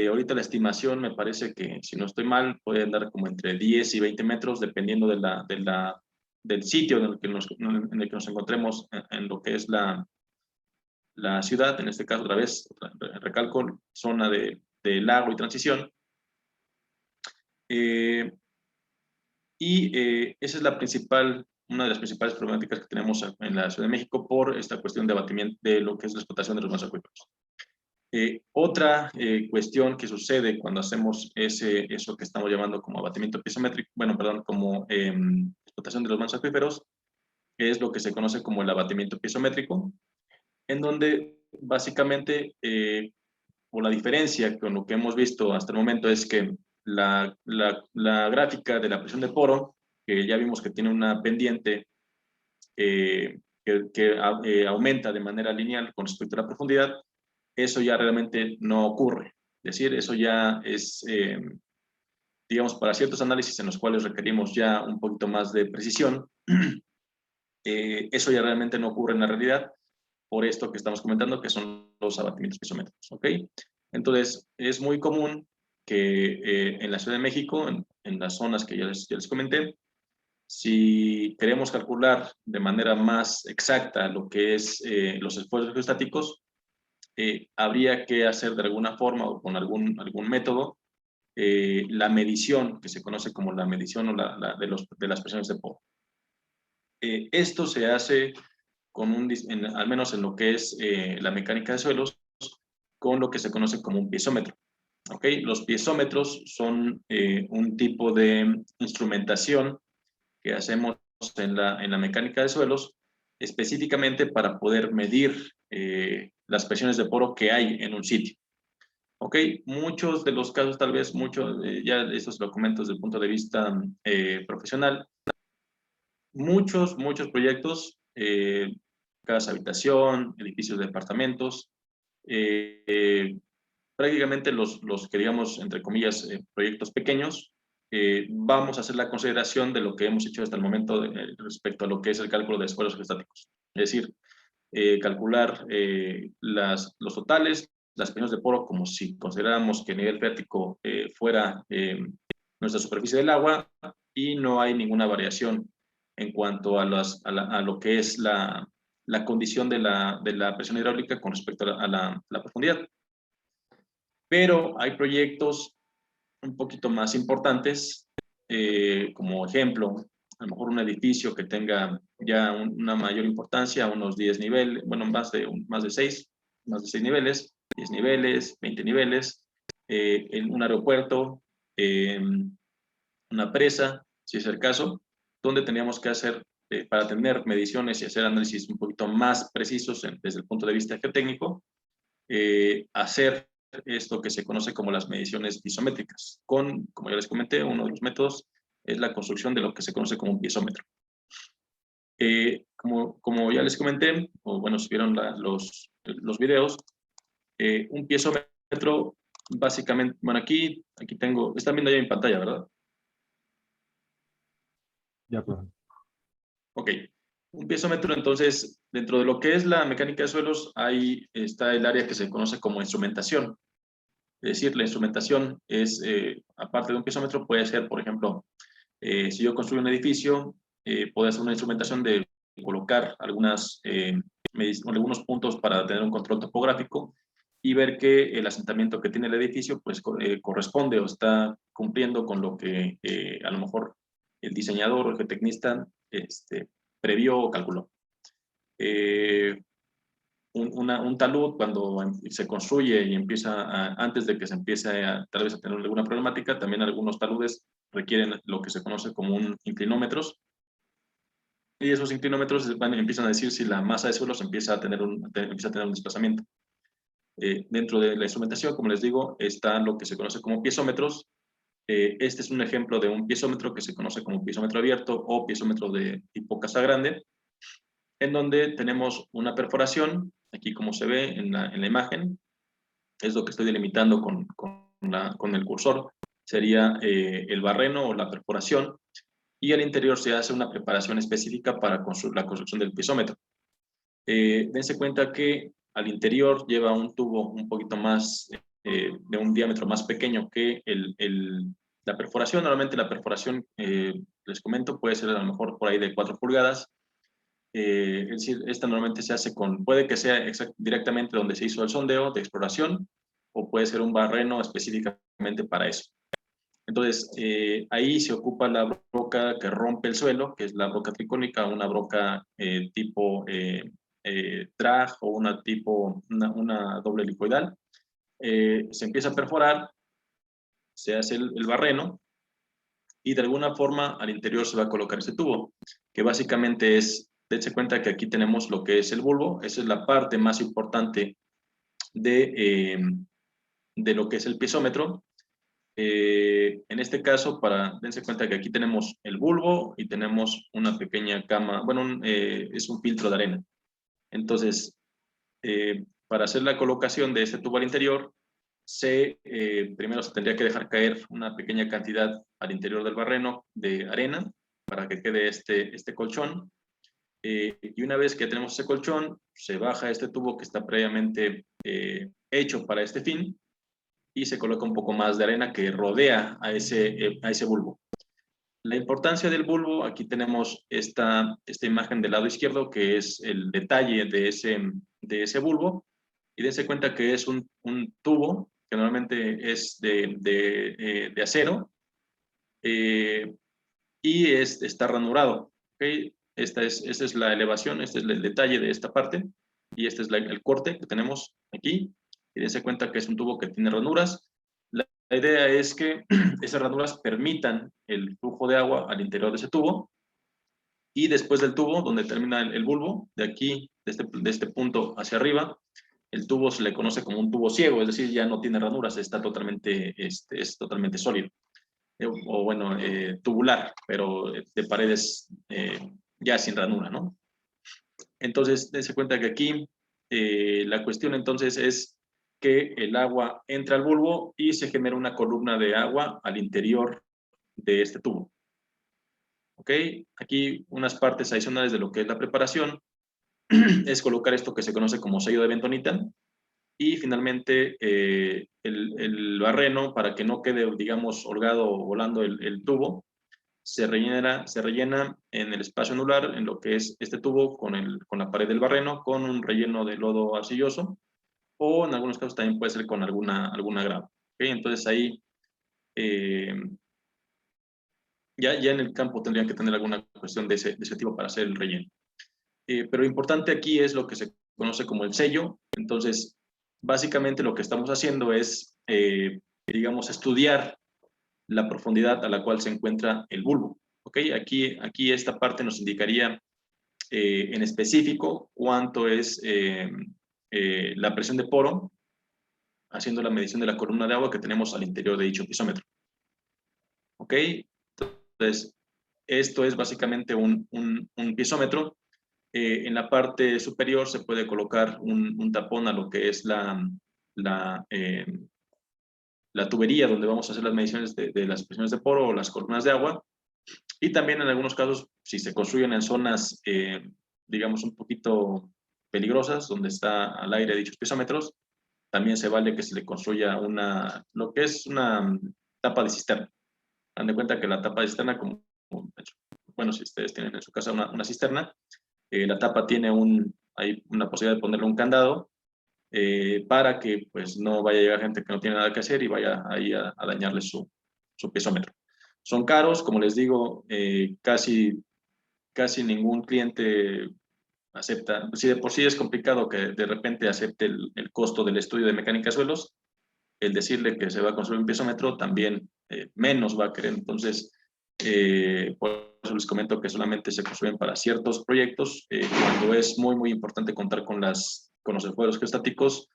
Ahorita la estimación me parece que, si no estoy mal, puede andar como entre 10 y 20 metros, dependiendo del sitio en el que nos encontremos en lo que es la ciudad. En este caso, otra vez, recalco, zona de lago y transición. Esa es una de las principales problemáticas que tenemos en la Ciudad de México por esta cuestión de abatimiento de lo que es la explotación de los mantos acuíferos. Otra cuestión que sucede cuando hacemos eso que estamos llamando como abatimiento piezométrico, como explotación de los mantos acuíferos, es lo que se conoce como el abatimiento piezométrico, en donde básicamente, o la diferencia con lo que hemos visto hasta el momento, es que la gráfica de la presión de poro, que ya vimos que tiene una pendiente que aumenta de manera lineal con respecto a la profundidad, eso ya realmente no ocurre. Es decir, eso ya es, digamos, para ciertos análisis en los cuales requerimos ya un poquito más de precisión, eso ya realmente no ocurre en la realidad, por esto que estamos comentando, que son los abatimientos piezométricos, ¿ok? Entonces, es muy común que en la Ciudad de México, en las zonas que ya les comenté, si queremos calcular de manera más exacta lo que es los esfuerzos geostáticos, habría que hacer de alguna forma o con algún método la medición, que se conoce como la medición de las presiones de poro. Esto se hace al menos en lo que es la mecánica de suelos, con lo que se conoce como un piezómetro. ¿Okay? Los piezómetros son un tipo de instrumentación que hacemos en la mecánica de suelos, específicamente para poder medir las presiones de poro que hay en un sitio. ¿Ok? Muchos de los casos, tal vez, ya estos lo comento desde el punto de vista profesional, muchos proyectos, casa habitación, edificios de departamentos, prácticamente los que digamos, entre comillas, proyectos pequeños, vamos a hacer la consideración de lo que hemos hecho hasta el momento respecto a lo que es el cálculo de esfuerzos geostáticos. Es decir, calcular los totales, las presiones de poro, como si consideráramos que el nivel freático fuera nuestra superficie del agua, y no hay ninguna variación en cuanto a lo que es la condición de la presión hidráulica con respecto a la profundidad. Pero hay proyectos un poquito más importantes, como ejemplo, a lo mejor un edificio que tenga ya una mayor importancia, unos 10 niveles, bueno, más de 6 niveles, 10 niveles, 20 niveles, un aeropuerto, una presa, si es el caso, donde teníamos que hacer, para tener mediciones y hacer análisis un poquito más precisos desde el punto de vista geotécnico, hacer esto que se conoce como las mediciones pisométricas. Como ya les comenté, uno de los métodos es la construcción de lo que se conoce como un piezómetro. Como ya les comenté, o bueno, si vieron los videos, un piezómetro, básicamente, bueno, aquí tengo, están viendo ya en pantalla, ¿verdad? Ya, profe. Ok. Un piezómetro, entonces, dentro de lo que es la mecánica de suelos, ahí está el área que se conoce como instrumentación. Es decir, la instrumentación es, aparte de un piezómetro, puede ser, por ejemplo, si yo construyo un edificio, puedo hacer una instrumentación de colocar algunos puntos para tener un control topográfico y ver que el asentamiento que tiene el edificio pues, corresponde o está cumpliendo con lo que a lo mejor el diseñador o el geotecnista previó o calculó. un talud, cuando se construye y empieza, antes de que se empiece tal vez a tener alguna problemática, también algunos taludes requieren lo que se conoce como un inclinómetros, y esos inclinómetros empiezan a decir si la masa de suelos empieza a tener un desplazamiento. Dentro de la instrumentación, como les digo, está lo que se conoce como piezómetros. Este es un ejemplo de un piezómetro que se conoce como piezómetro abierto o piezómetro de tipo casa grande, en donde tenemos una perforación, aquí como se ve en la imagen, es lo que estoy delimitando con el cursor, sería el barreno o la perforación, y al interior se hace una preparación específica para la construcción del piezómetro. Dense cuenta que al interior lleva un tubo un poquito más, de un diámetro más pequeño que la perforación. Normalmente la perforación, les comento, puede ser a lo mejor por ahí de 4 pulgadas. Es decir, esta normalmente se hace puede que sea directamente donde se hizo el sondeo de exploración, o puede ser un barreno específicamente para eso. Entonces, ahí se ocupa la broca que rompe el suelo, que es la broca tricónica, una broca tipo drag o una doble helicoidal. Se empieza a perforar, se hace el barreno, y de alguna forma al interior se va a colocar este tubo, que básicamente dense cuenta que aquí tenemos lo que es el bulbo. Esa es la parte más importante de lo que es el piezómetro. En este caso, dense cuenta que aquí tenemos el bulbo y tenemos una pequeña cama, bueno, es un filtro de arena. Entonces, para hacer la colocación de este tubo al interior, primero se tendría que dejar caer una pequeña cantidad al interior del barreno de arena para que quede este colchón. Y una vez que tenemos ese colchón, se baja este tubo que está previamente hecho para este fin, y se coloca un poco más de arena que rodea a ese bulbo. La importancia del bulbo, aquí tenemos esta imagen del lado izquierdo, que es el detalle de ese bulbo, y dense cuenta que es un tubo que normalmente es de acero, y está ranurado. ¿Okay? Esta es la elevación, este es el detalle de esta parte, y este es el corte que tenemos aquí, y dense cuenta que es un tubo que tiene ranuras. La idea es que esas ranuras permitan el flujo de agua al interior de ese tubo, y después del tubo, donde termina el bulbo, de aquí, de este punto hacia arriba, el tubo se le conoce como un tubo ciego, es decir, ya no tiene ranuras, es totalmente sólido. O bueno, tubular, pero de paredes ya sin ranura, ¿no? Entonces, dense cuenta que aquí la cuestión entonces es que el agua entra al bulbo y se genera una columna de agua al interior de este tubo. ¿Ok? Aquí unas partes adicionales de lo que es la preparación es colocar esto que se conoce como sello de bentonita, y finalmente el barreno, para que no quede, digamos, holgado o volando el tubo, se rellena en el espacio anular, en lo que es este tubo, con la pared del barreno, con un relleno de lodo arcilloso, o en algunos casos también puede ser con alguna grava. ¿Okay? Entonces ahí ya en el campo tendrían que tener alguna cuestión de ese tipo para hacer el relleno. Pero importante aquí es lo que se conoce como el sello. Entonces, básicamente lo que estamos haciendo es, digamos, estudiar la profundidad a la cual se encuentra el bulbo. ¿Okay? Aquí esta parte nos indicaría en específico cuánto es la presión de poro, haciendo la medición de la columna de agua que tenemos al interior de dicho piezómetro. ¿Ok? Entonces, esto es básicamente un piezómetro. En la parte superior se puede colocar un tapón a lo que es la tubería donde vamos a hacer las mediciones de las presiones de poro o las columnas de agua. Y también en algunos casos, si se construyen en zonas, digamos, un poquito peligrosas, donde está al aire dichos piezómetros, también se vale que se le construya lo que es una tapa de cisterna. Dan de cuenta que la tapa de cisterna, bueno, si ustedes tienen en su casa una cisterna, la tapa tiene hay una posibilidad de ponerle un candado, para que pues no vaya a llegar gente que no tiene nada que hacer y vaya ahí a dañarle su piezómetro. Son caros, como les digo, casi ningún cliente acepta, si de por sí es complicado que de repente acepte el costo del estudio de mecánica de suelos, el decirle que se va a construir un piezómetro también menos va a querer. Entonces, por eso les comento que solamente se construyen para ciertos proyectos, cuando es muy, muy importante contar con los esfuerzos geostáticos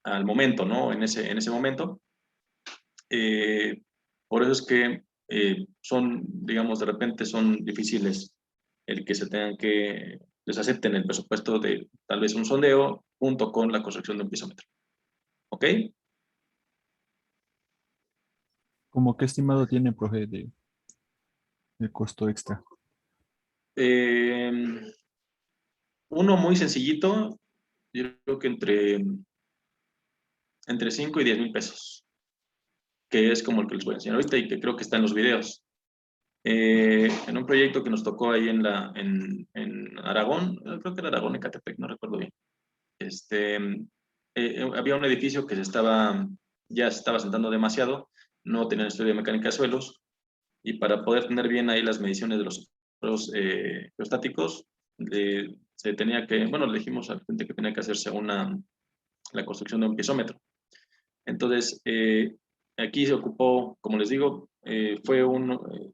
al momento, ¿no? En ese momento. Por eso es que son, digamos, de repente son difíciles el que se tengan que, les acepten el presupuesto de tal vez un sondeo junto con la construcción de un piezómetro. ¿Ok? ¿Cómo qué estimado tiene, profe, de costo extra? Uno muy sencillito, yo creo que entre 5 y 10 mil pesos, que es como el que les voy a enseñar ahorita y que creo que está en los videos. En un proyecto que nos tocó ahí en Aragón, creo que era Aragón, Ecatepec, no recuerdo bien. Había un edificio que ya se estaba sentando demasiado, no tenían estudio de mecánica de suelos, y para poder tener bien ahí las mediciones de los geostáticos, se tenía que, bueno, le dijimos a la gente que tenía que hacerse la construcción de un piezómetro. Entonces, aquí se ocupó, como les digo,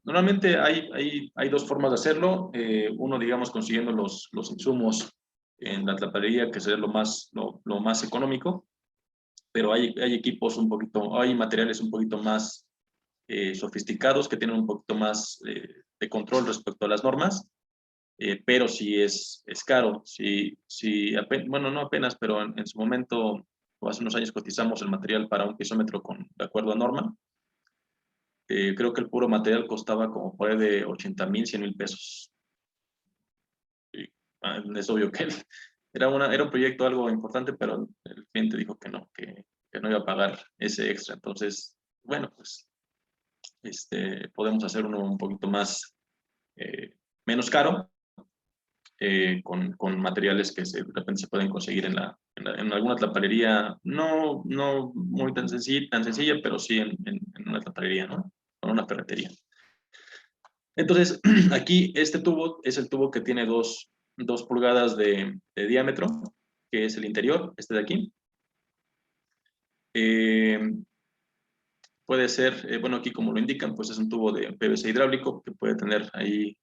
normalmente hay dos formas de hacerlo. Uno, digamos, consiguiendo los insumos en la tapadería, que sería lo más económico, pero hay equipos hay materiales un poquito más sofisticados que tienen un poquito más de control respecto a las normas, pero sí es caro. Bueno, no apenas, pero en su momento, o hace unos años, cotizamos el material para un piezómetro de acuerdo a norma. Creo que el puro material costaba como por ahí de 80,000, 100,000 pesos. Es obvio que era un proyecto algo importante, pero el cliente dijo que no iba a pagar ese extra. Entonces, bueno, pues podemos hacer uno un poquito más, menos caro, con materiales que de repente se pueden conseguir en alguna tlapalería, no muy tan sencilla, pero sí en una tlapalería, ¿no? Con una ferretería. Entonces, aquí este tubo es el tubo que tiene 2 pulgadas de diámetro, que es el interior, este de aquí. Puede ser, bueno, aquí como lo indican, pues es un tubo de PVC hidráulico que puede tener ahí,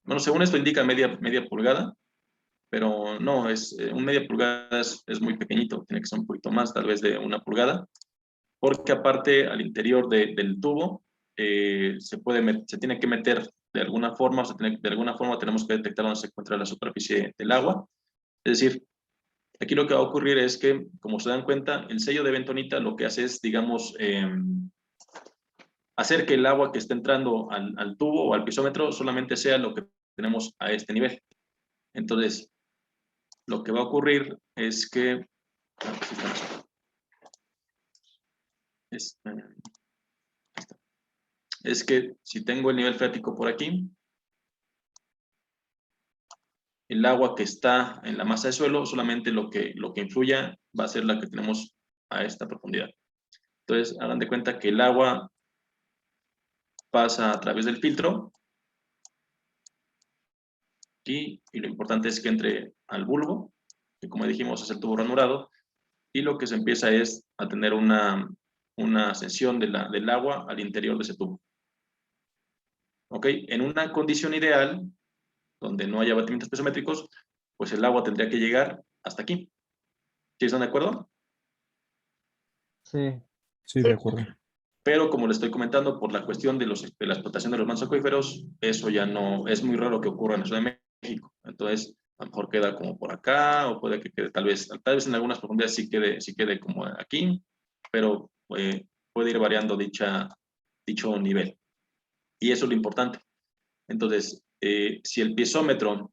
bueno, según esto indica media pulgada, pero no, un media pulgada es muy pequeñito, tiene que ser un poquito más, tal vez de 1 pulgada, porque aparte al interior del tubo se tiene que meter de alguna forma, de alguna forma tenemos que detectar dónde se encuentra la superficie del agua. Es decir, aquí lo que va a ocurrir es que, como se dan cuenta, el sello de bentonita lo que hace es, digamos, hacer que el agua que está entrando al tubo o al piezómetro solamente sea lo que tenemos a este nivel. Entonces, lo que va a ocurrir es que si tengo el nivel freático por aquí, el agua que está en la masa de suelo, solamente lo que influya va a ser la que tenemos a esta profundidad. Entonces, hagan de cuenta que el agua pasa a través del filtro y lo importante es que entre al bulbo, que como dijimos es el tubo ranurado, y lo que se empieza es a tener una ascensión del agua al interior de ese tubo. ¿Ok? En una condición ideal, donde no haya abatimientos piezométricos, pues el agua tendría que llegar hasta aquí. ¿Sí están de acuerdo? Sí. Sí, de acuerdo. Pero como les estoy comentando, por la cuestión de la explotación de los mantos acuíferos, eso ya no, es muy raro que ocurra en la Ciudad de México. Entonces, a lo mejor queda como por acá, o puede que quede tal vez en algunas profundidades sí quede como aquí, pero puede ir variando dicho nivel. Y eso es lo importante. Entonces, si el piezómetro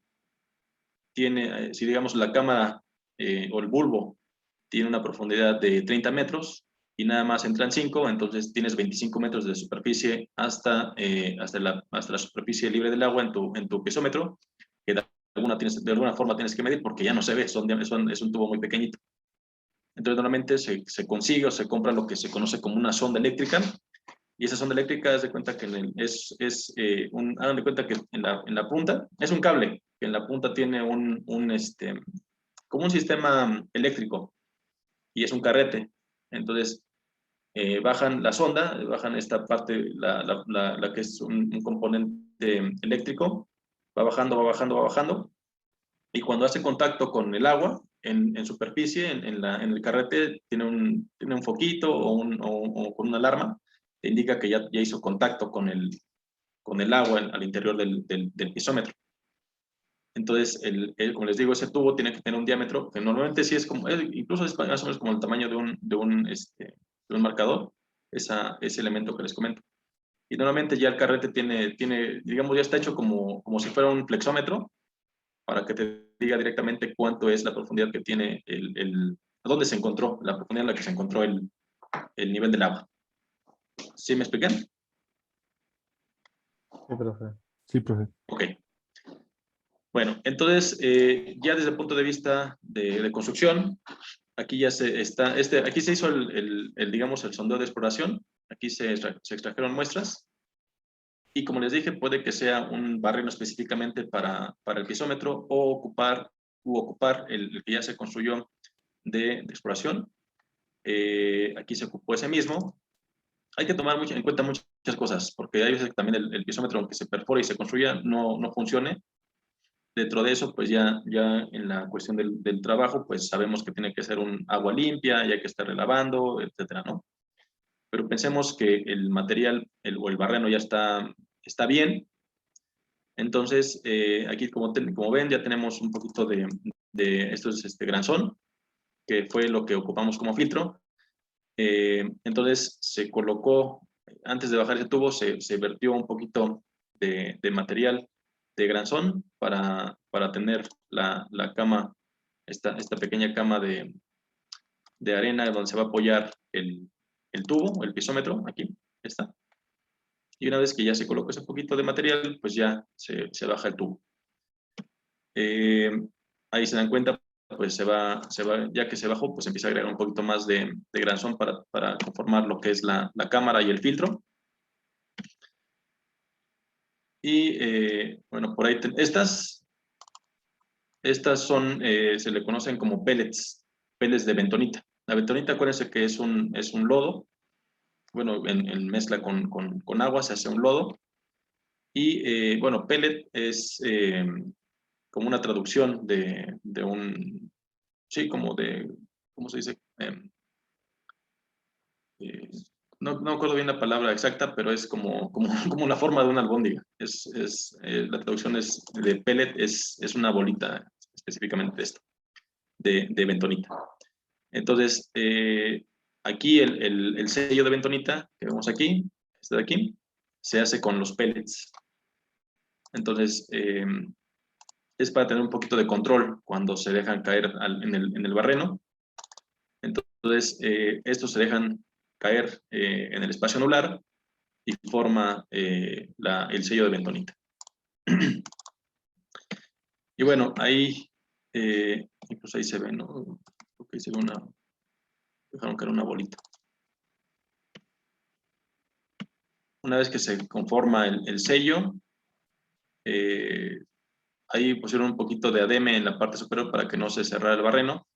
tiene, si digamos la cámara o el bulbo tiene una profundidad de 30 metros y nada más entran 5, entonces tienes 25 metros de superficie hasta la superficie libre del agua en tu piezómetro, que de alguna forma tienes que medir porque ya no se ve, es un tubo muy pequeñito. Entonces normalmente se consigue o se compra lo que se conoce como una sonda eléctrica, Y esa sonda eléctrica, haz de cuenta que hagan de cuenta que en la punta, es un cable, que en la punta tiene como un sistema eléctrico, y es un carrete. Entonces, bajan la sonda, bajan esta parte, la que es un componente eléctrico, va bajando, va bajando, va bajando, y cuando hace contacto con el agua, en superficie, en el carrete, tiene un foquito o con una alarma, que indica que ya hizo contacto con el agua al interior del pisómetro. Entonces, como les digo, ese tubo tiene que tener un diámetro que normalmente sí es como, incluso es más o menos como el tamaño de un marcador, ese elemento que les comento. Y normalmente ya el carrete tiene digamos, ya está hecho como si fuera un flexómetro, para que te diga directamente cuánto es la profundidad que tiene dónde se encontró, la profundidad en la que se encontró el nivel del agua. ¿Sí me expliqué? Sí, profe. Sí, profe. Ok. Bueno, entonces, ya desde el punto de vista de construcción, aquí ya aquí se hizo digamos, el sondeo de exploración, aquí se extrajeron muestras, y como les dije, puede que sea un barreno específicamente para el pisómetro, o ocupar el que ya se construyó de exploración. Aquí se ocupó ese mismo. Hay que tomar en cuenta muchas cosas, porque hay veces que también el pisómetro, aunque se perfore y se construya, no funcione. Dentro de eso, pues ya en la cuestión del trabajo, pues sabemos que tiene que ser un agua limpia, y hay que estar relavando, etcétera, ¿no? Pero pensemos que el material o el barreno ya está bien. Entonces, aquí como ven, ya tenemos un poquito esto es granzón, que fue lo que ocupamos como filtro. Entonces se colocó, antes de bajar ese tubo, se vertió un poquito de material de granzón para tener la cama, esta pequeña cama de arena donde se va a apoyar el tubo, el pisómetro, aquí está. Y una vez que ya se colocó ese poquito de material, pues ya se baja el tubo. Ahí se dan cuenta, pues ya que se bajó, pues empieza a agregar un poquito más de granzón para conformar lo que es la cámara y el filtro. Y bueno, por ahí, estas son, se le conocen como pellets de bentonita. La bentonita, acuérdense que es un lodo, bueno, en mezcla con agua se hace un lodo. Y bueno, pellet es como una traducción de sí, como ¿cómo se dice? No me acuerdo bien la palabra exacta, pero es como la forma de una albóndiga. La traducción de pellet, es una bolita, específicamente esto, de bentonita. Entonces, aquí el sello de bentonita que vemos aquí, este de aquí, se hace con los pellets. Entonces, es para tener un poquito de control cuando se dejan caer en el barreno. Entonces, estos se dejan caer en el espacio anular y forma el sello de bentonita. Y bueno, ahí, incluso ahí se ve, ¿no? Creo que se ve dejaron caer una bolita. Una vez que se conforma el sello, ahí pusieron un poquito de ademe en la parte superior para que no se cerrara el barreno.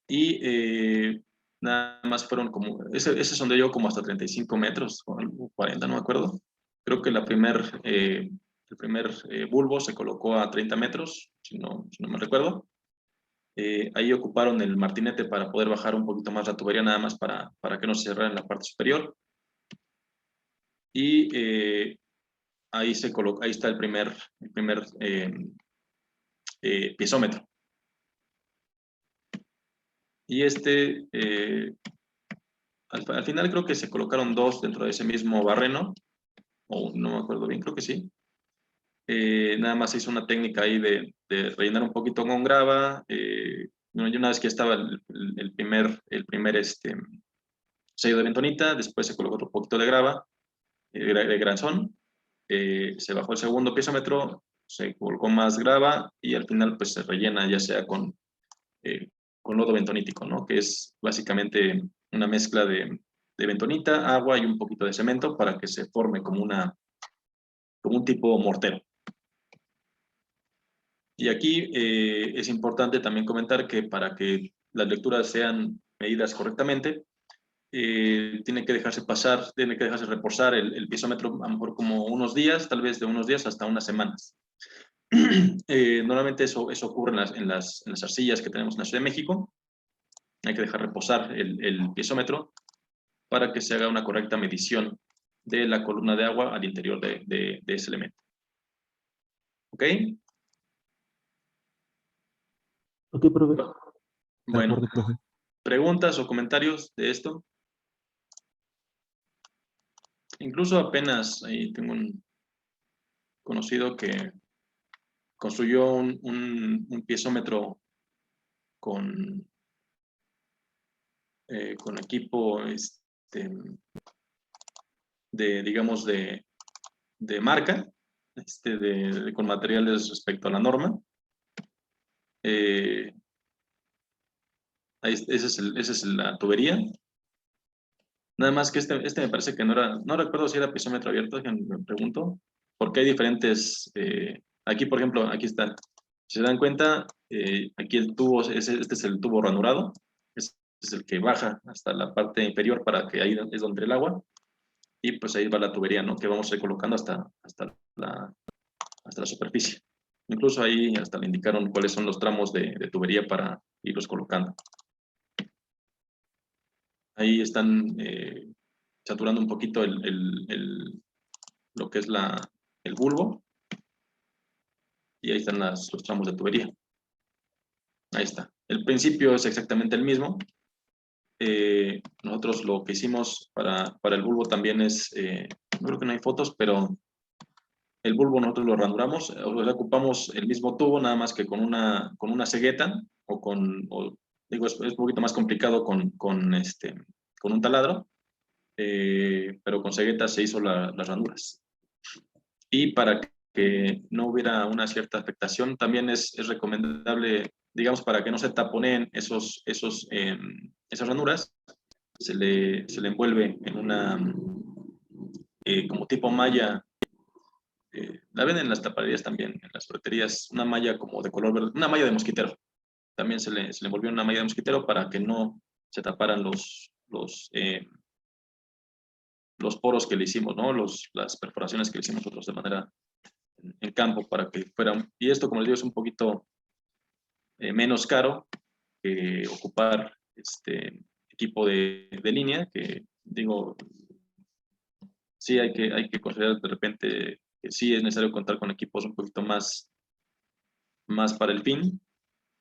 Y nada más fueron como, ese sondeo como hasta 35 metros, o 40, no me acuerdo. Creo que el primer bulbo se colocó a 30 metros, si no me recuerdo. Ahí ocuparon el martinete para poder bajar un poquito más la tubería, nada más para que no se cerrara en la parte superior. Y ahí está el primer piezómetro. Y al final creo que se colocaron dos dentro de ese mismo barreno, o no me acuerdo bien, creo que sí. Nada más se hizo una técnica ahí de rellenar un poquito con grava. Y una vez que estaba el primer sello de bentonita, después se colocó otro poquito de grava, de granzón. Se bajó el segundo piezómetro, se colocó más grava, y al final pues se rellena ya sea con lodo bentonítico, ¿no? Que es básicamente una mezcla de bentonita, agua y un poquito de cemento para que se forme como un tipo mortero. Y aquí es importante también comentar que para que las lecturas sean medidas correctamente, tiene que dejarse reposar el piezómetro a lo mejor como unos días, tal vez de unos días hasta unas semanas. Normalmente eso ocurre en las arcillas que tenemos en la Ciudad de México. Hay que dejar reposar el piezómetro para que se haga una correcta medición de la columna de agua al interior de ese elemento. ¿Ok? Ok, profe. De Bueno, acuerdo, profe. ¿preguntas o comentarios de esto? Incluso apenas ahí tengo un conocido que construyó un piezómetro con equipo digamos, de marca, con materiales respecto a la norma. Esa es la tubería. Nada más que este me parece que no recuerdo si era piezómetro abierto, me pregunto, porque hay diferentes, aquí por ejemplo, aquí está, si se dan cuenta, aquí el tubo, este es el tubo ranurado, este es el que baja hasta la parte inferior para que ahí es donde el agua, y pues ahí va la tubería, ¿no? Que vamos a ir colocando hasta la superficie. Incluso ahí hasta le indicaron cuáles son los tramos de tubería para irlos colocando. Ahí están saturando un poquito lo que es el bulbo. Y ahí están los tramos de tubería. Ahí está. El principio es exactamente el mismo. Nosotros lo que hicimos para el bulbo también es, no creo que no hay fotos, pero el bulbo nosotros lo ranuramos, o sea, ocupamos el mismo tubo, nada más que con una cegueta, digo, es un poquito más complicado con un taladro, pero con cegueta se hizo las ranuras. Y para que no hubiera una cierta afectación, también es recomendable, digamos, para que no se taponeen esas ranuras, se le envuelve en una, como tipo malla, la venden en las tapaderías también, en las ferreterías, una malla como de color verde, una malla de mosquitero. También se le envolvió una malla de mosquitero para que no se taparan los poros que le hicimos, ¿no? Las perforaciones que le hicimos nosotros de manera en campo para que fuera, y esto como les digo es un poquito menos caro que ocupar equipo de línea, que digo, sí hay que considerar de repente que sí es necesario contar con equipos un poquito más para el fin,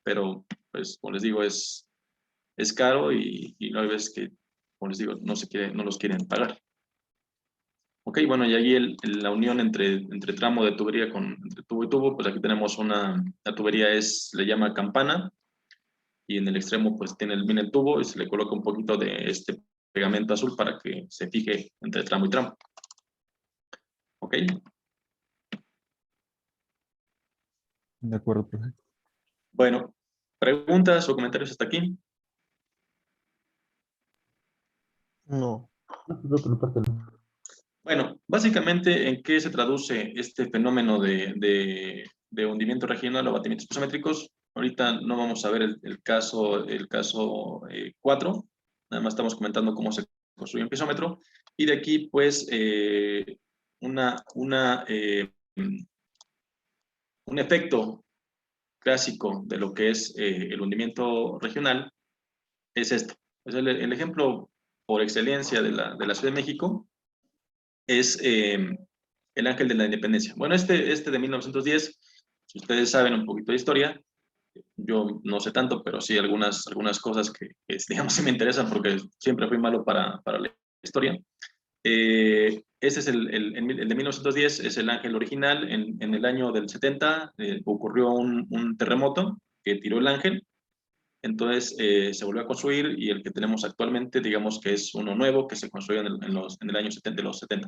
pero pues como les digo es caro y no hay veces que, como les digo, no los quieren pagar. Ok, bueno, y ahí la unión entre tramo de tubería entre tubo y tubo, pues aquí tenemos la tubería le llama campana, y en el extremo pues viene el tubo y se le coloca un poquito de este pegamento azul para que se fije entre tramo y tramo. Ok. De acuerdo, profe. Bueno, ¿preguntas o comentarios hasta aquí? No. Bueno, básicamente, ¿en qué se traduce este fenómeno de hundimiento regional o batimientos pisométricos? Ahorita no vamos a ver el caso 4, nada más estamos comentando cómo se construye un pisómetro, y de aquí, pues, un efecto clásico de lo que es el hundimiento regional es esto. Es el ejemplo por excelencia de la Ciudad de México es el Ángel de la Independencia. Bueno, este de 1910, si ustedes saben un poquito de historia, yo no sé tanto, pero sí algunas cosas que digamos, sí me interesan porque siempre fui malo para la historia. Este es el de 1910, es el Ángel original. En el año del 70 ocurrió un terremoto que tiró el Ángel, entonces se volvió a construir, y el que tenemos actualmente, digamos que es uno nuevo que se construyó en el año 70, de los 70.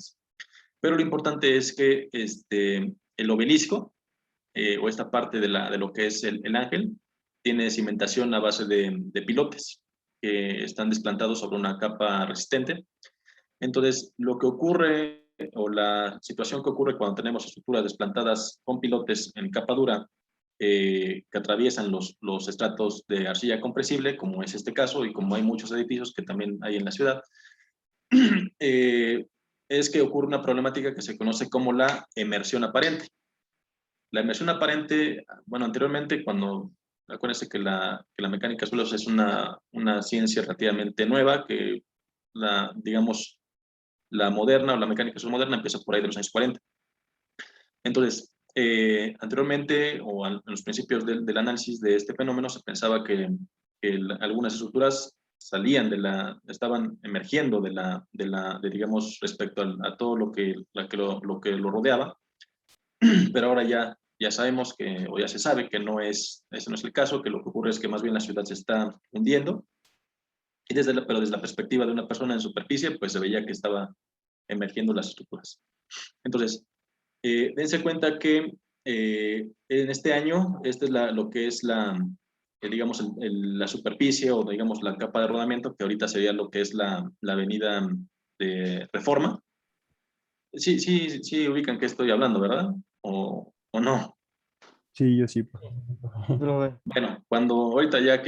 Pero lo importante es que el obelisco, o esta parte de lo que es el ángel, tiene cimentación a base de pilotes. que están desplantados sobre una capa resistente. Entonces, lo que ocurre, o la situación que ocurre cuando tenemos estructuras desplantadas con pilotes en capa dura, que atraviesan los estratos de arcilla compresible, como es este caso, y como hay muchos edificios que también hay en la ciudad, es que ocurre una problemática que se conoce como la emersión aparente. La emersión aparente, bueno, anteriormente, acuérdense que la mecánica de suelos es una ciencia relativamente nueva, que digamos, la moderna o la mecánica de suelos moderna empieza por ahí de los años 40. Entonces, anteriormente, o en los principios del análisis de este fenómeno, se pensaba que algunas estructuras estaban emergiendo digamos, respecto a todo lo que lo rodeaba, pero ahora ya sabemos o ya se sabe que ese no es el caso, que lo que ocurre es que más bien la ciudad se está hundiendo, pero desde la perspectiva de una persona en superficie, pues se veía que estaba emergiendo las estructuras. Entonces, dense cuenta que en este año, esta es lo que es digamos, la superficie o digamos la capa de rodamiento, que ahorita sería lo que es la avenida de Reforma. Sí, ubican que estoy hablando, ¿verdad? ¿O no? Sí, yo sí, profe. Profe. Bueno, cuando ahorita ya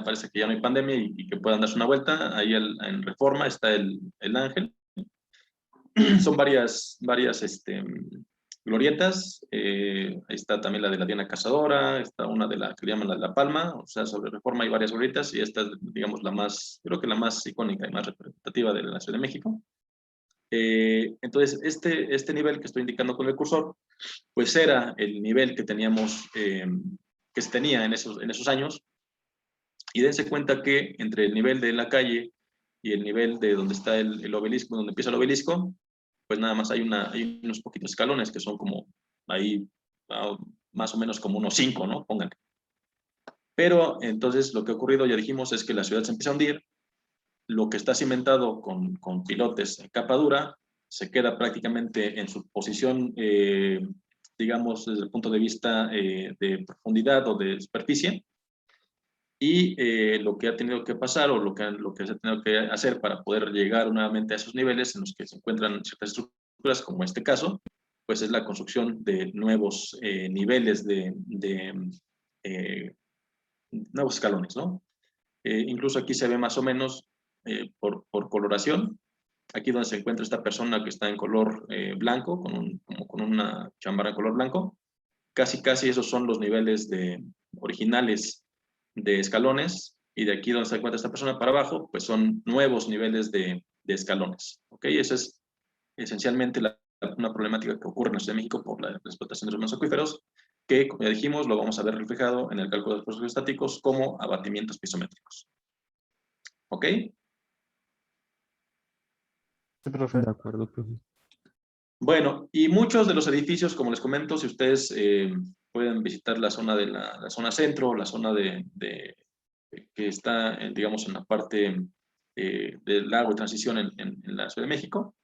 parece que ya no hay pandemia y que puedan darse una vuelta, ahí en Reforma está el Ángel. Son varias glorietas. Ahí está también la de la Diana Cazadora, está una de la que le llaman la Palma, o sea, sobre Reforma hay varias glorietas y esta es, digamos, creo que la más icónica y más representativa de la Ciudad de México. Entonces, este nivel que estoy indicando con el cursor, pues era el nivel que teníamos, que se tenía en esos años, y dense cuenta que entre el nivel de la calle y el nivel de donde está el obelisco, donde empieza el obelisco, pues nada más hay unos poquitos escalones que son como ahí, más o menos como unos 5, ¿no? Pongan. Pero entonces lo que ha ocurrido, ya dijimos, es que la ciudad se empieza a hundir, lo que está cimentado con pilotes en capa dura se queda prácticamente en su posición, digamos, desde el punto de vista de profundidad o de superficie, y lo que ha tenido que pasar o lo que se ha tenido que hacer para poder llegar nuevamente a esos niveles en los que se encuentran ciertas estructuras, como este caso, pues es la construcción de nuevos niveles nuevos escalones, ¿no? Incluso aquí se ve más o menos por coloración, aquí donde se encuentra esta persona que está en color blanco, como con una chamarra en color blanco, casi esos son los niveles originales de escalones, y de aquí donde se encuentra esta persona para abajo, pues son nuevos niveles de escalones. ¿Ok? Esa es esencialmente una problemática que ocurre en la Ciudad de México por la explotación de los acuíferos, que, como ya dijimos, lo vamos a ver reflejado en el cálculo de los procesos estáticos como abatimientos pisométricos. ¿Ok? Sí, profe. De acuerdo, profe. Bueno, y muchos de los edificios, como les comento, si ustedes pueden visitar la zona de la zona centro, la zona que está, digamos, en la parte del lago de transición en la Ciudad de México,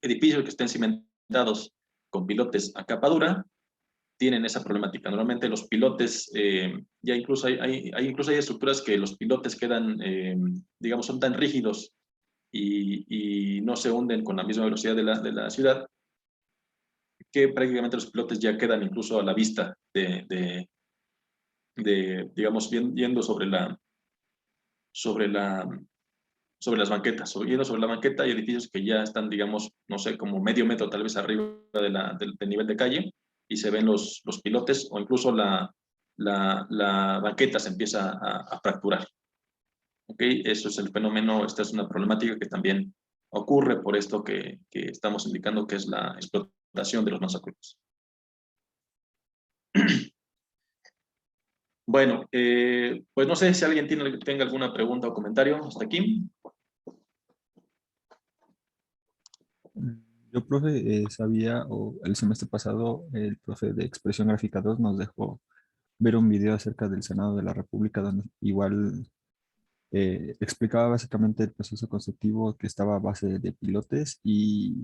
edificios que estén cimentados con pilotes a capa dura, tienen esa problemática. Normalmente los pilotes, ya incluso hay estructuras que los pilotes quedan, digamos, son tan rígidos y no se hunden con la misma velocidad de la ciudad, que prácticamente los pilotes ya quedan incluso a la vista digamos, yendo sobre las banquetas, yendo sobre la banqueta. Hay edificios que ya están, digamos, no sé, como medio metro tal vez arriba del nivel de calle, y se ven los pilotes, o incluso la banqueta se empieza a fracturar. ¿Ok? Eso es el fenómeno, esta es una problemática que también ocurre por esto que estamos indicando, que es la explotación de los masacuíferos. Bueno, pues no sé si alguien tenga alguna pregunta o comentario hasta aquí. Yo, profe, sabía, o el semestre pasado, el profe de Expresión Gráfica 2 nos dejó ver un video acerca del Senado de la República, donde igual explicaba básicamente el proceso constructivo que estaba a base de pilotes y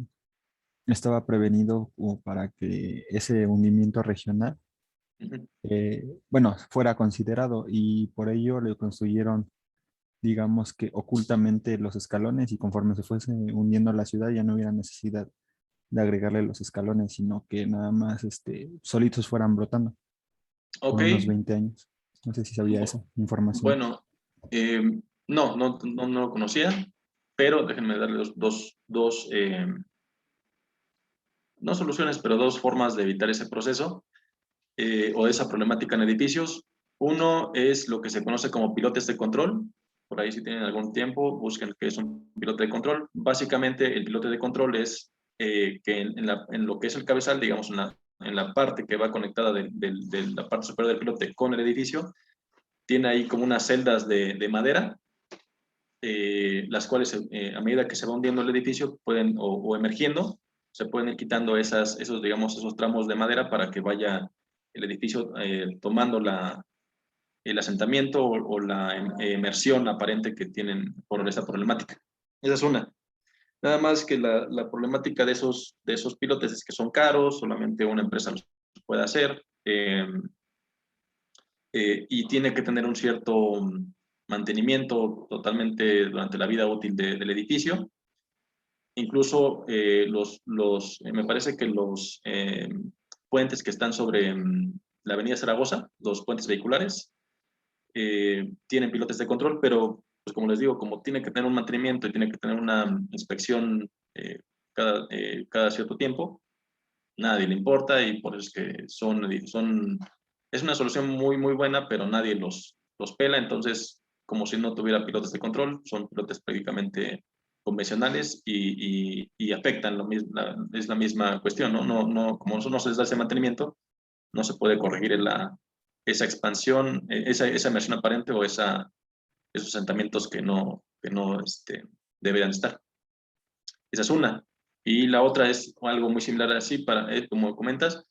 estaba prevenido como para que ese hundimiento regional, Ujú. bueno, fuera considerado, y por ello le construyeron digamos que ocultamente los escalones y conforme se fuese hundiendo la ciudad ya no hubiera necesidad de agregarle los escalones, sino que nada más solitos fueran brotando por Ok, unos 20 años. No sé si sabía esa información. bueno, eh, no lo conocía, pero déjenme darle no soluciones, pero dos formas de evitar ese proceso o esa problemática en edificios. Uno es lo que se conoce como pilotes de control. Por ahí si tienen algún tiempo, busquen qué es un pilote de control. Básicamente el pilote de control es que en lo que es el cabezal, digamos en la parte que va conectada de la parte superior del pilote con el edificio, tiene ahí como unas celdas de madera, las cuales a medida que se va hundiendo el edificio pueden, o emergiendo, se pueden ir quitando digamos, esos tramos de madera para que vaya el edificio tomando el asentamiento o la emersión aparente que tienen por esa problemática. Esa es una. Nada más que la problemática de esos pilotes es que son caros, solamente una empresa los puede hacer y tiene que tener un cierto mantenimiento totalmente durante la vida útil del edificio. Incluso me parece que los puentes que están sobre la avenida Zaragoza, los puentes vehiculares, tienen pilotes de control, pero pues como les digo, como tiene que tener un mantenimiento y tiene que tener una inspección cada cierto tiempo, nadie le importa y por eso es que es una solución muy, muy buena, pero nadie los pela, entonces como si no tuviera pilotes de control, son pilotes prácticamente convencionales y afectan es la misma cuestión, ¿no? Como no se les da ese mantenimiento, no se puede corregir esa expansión, esa emersión aparente o esos asentamientos que no deberían estar. Esa es una. Y la otra es algo muy similar así, como comentas,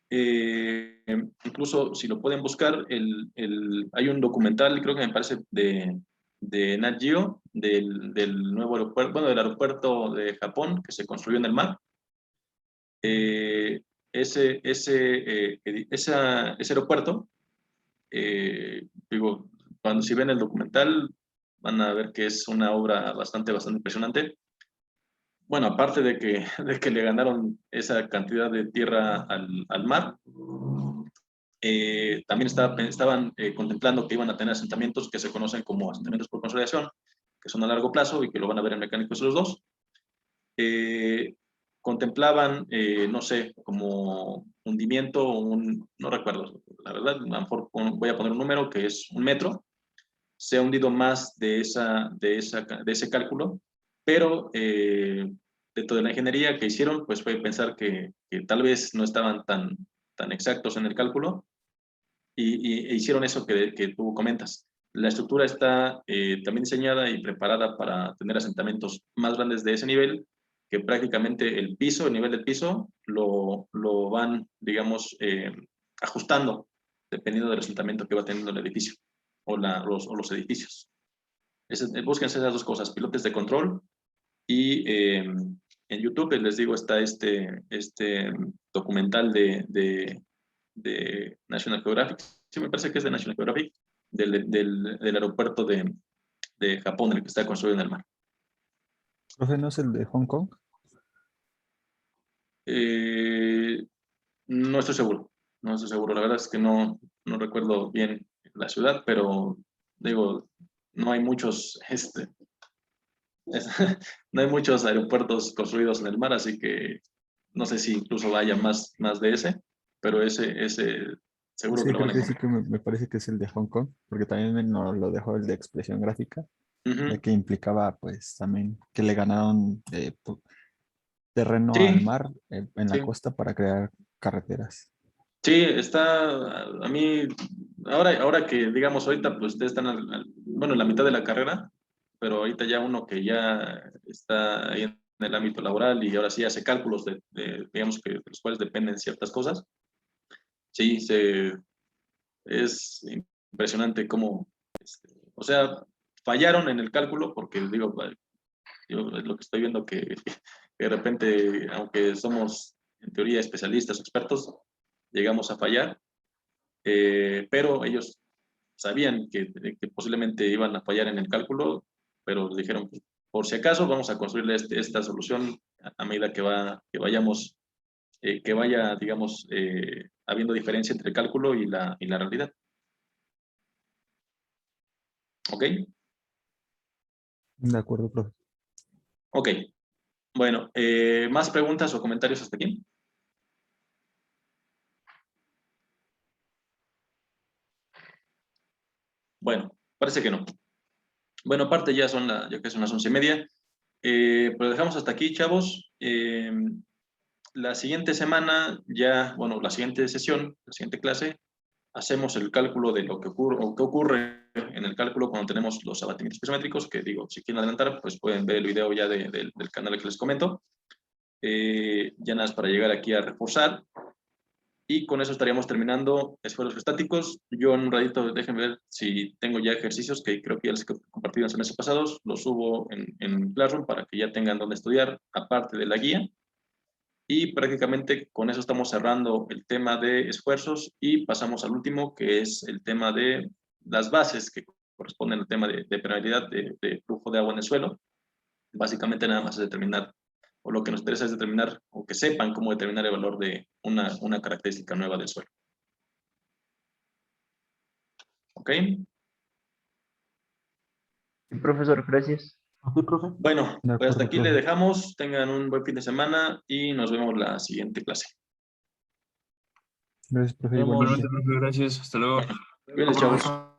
incluso si lo pueden buscar, hay un documental, creo que me parece, de Nat Geo, del nuevo aeropuerto, bueno, del aeropuerto de Japón que se construyó en el mar. Ese aeropuerto, digo, si ven el documental, van a ver que es una obra bastante impresionante. Bueno, aparte de que le ganaron esa cantidad de tierra al mar, también estaban contemplando que iban a tener asentamientos que se conocen como asentamientos por consolidación, que son a largo plazo y que lo van a ver en Mecánicos los dos. Contemplaban, no sé, como hundimiento, no recuerdo, la verdad, a lo mejor voy a poner un número que es 1 metro, se ha hundido más de ese cálculo, pero dentro de la ingeniería que hicieron, pues fue pensar que tal vez no estaban tan exactos en el cálculo e hicieron eso que tú comentas. La estructura está también diseñada y preparada para tener asentamientos más grandes de ese nivel, que prácticamente el nivel del piso, lo van, digamos, ajustando dependiendo del asentamiento que va teniendo el edificio o los edificios. Búsquense esas dos cosas, pilotes de control y en YouTube, les digo, está este documental de National Geographic, sí me parece que es de National Geographic, del aeropuerto de Japón, el que está construido en el mar. ¿Profe, no es el de Hong Kong? No estoy seguro, la verdad es que no recuerdo bien la ciudad, pero digo, no hay muchos, no hay muchos aeropuertos construidos en el mar, así que no sé si incluso haya más de ese, pero ese seguro Sí, que lo van creo a que sí, encontrar. que me parece que es el de Hong Kong, porque también nos lo dejó el de expresión gráfica, ya Ujú. que implicaba pues también que le ganaron terreno al Sí, mar en la sí, costa para crear carreteras. sí, está, a mí, ahora que digamos ahorita, pues ustedes están bueno, en la mitad de la carrera, pero ahorita ya uno que ya está ahí en el ámbito laboral y ahora sí hace cálculos digamos que de los cuales dependen ciertas cosas, sí, es impresionante cómo, o sea, fallaron en el cálculo porque digo, yo es lo que estoy viendo que de repente, aunque somos en teoría especialistas, expertos, llegamos a fallar, pero ellos sabían que posiblemente iban a fallar en el cálculo, pero dijeron, pues, por si acaso, vamos a construirle esta solución a medida que vayamos, que vaya, digamos, habiendo diferencia entre el cálculo y la realidad. ¿Ok? De acuerdo, profe. Ok. Bueno, ¿más preguntas o comentarios hasta aquí? Bueno, parece que no. Bueno, aparte ya que son las 11:30. Pero dejamos hasta aquí, chavos. La siguiente semana, bueno, la siguiente sesión, la siguiente clase, hacemos el cálculo de lo que ocurre, o qué ocurre en el cálculo cuando tenemos los abatimientos pisométricos, que digo, si quieren adelantar, pues pueden ver el video ya del canal que les comento. Ya nada más para llegar aquí a reforzar. Y con eso estaríamos terminando esfuerzos estáticos. Yo en un ratito, déjenme ver si tengo ya ejercicios que creo que ya les compartí en los meses pasados. Los subo en Classroom para que ya tengan donde estudiar, aparte de la guía. Y prácticamente con eso estamos cerrando el tema de esfuerzos y pasamos al último, que es el tema de las bases que corresponden al tema de permeabilidad de flujo de agua en el suelo. Básicamente nada más es determinar, o lo que nos interesa es determinar, o que sepan cómo determinar el valor de una característica nueva del suelo. ¿Ok? Sí, profesor, gracias. Ok, profe. Bueno, De pues hasta acuerdo, aquí le profe. dejamos. Tengan un buen fin de semana y nos vemos la siguiente clase. Gracias, profe, Vemos. igualmente. Gracias, hasta luego. Bien, chavos.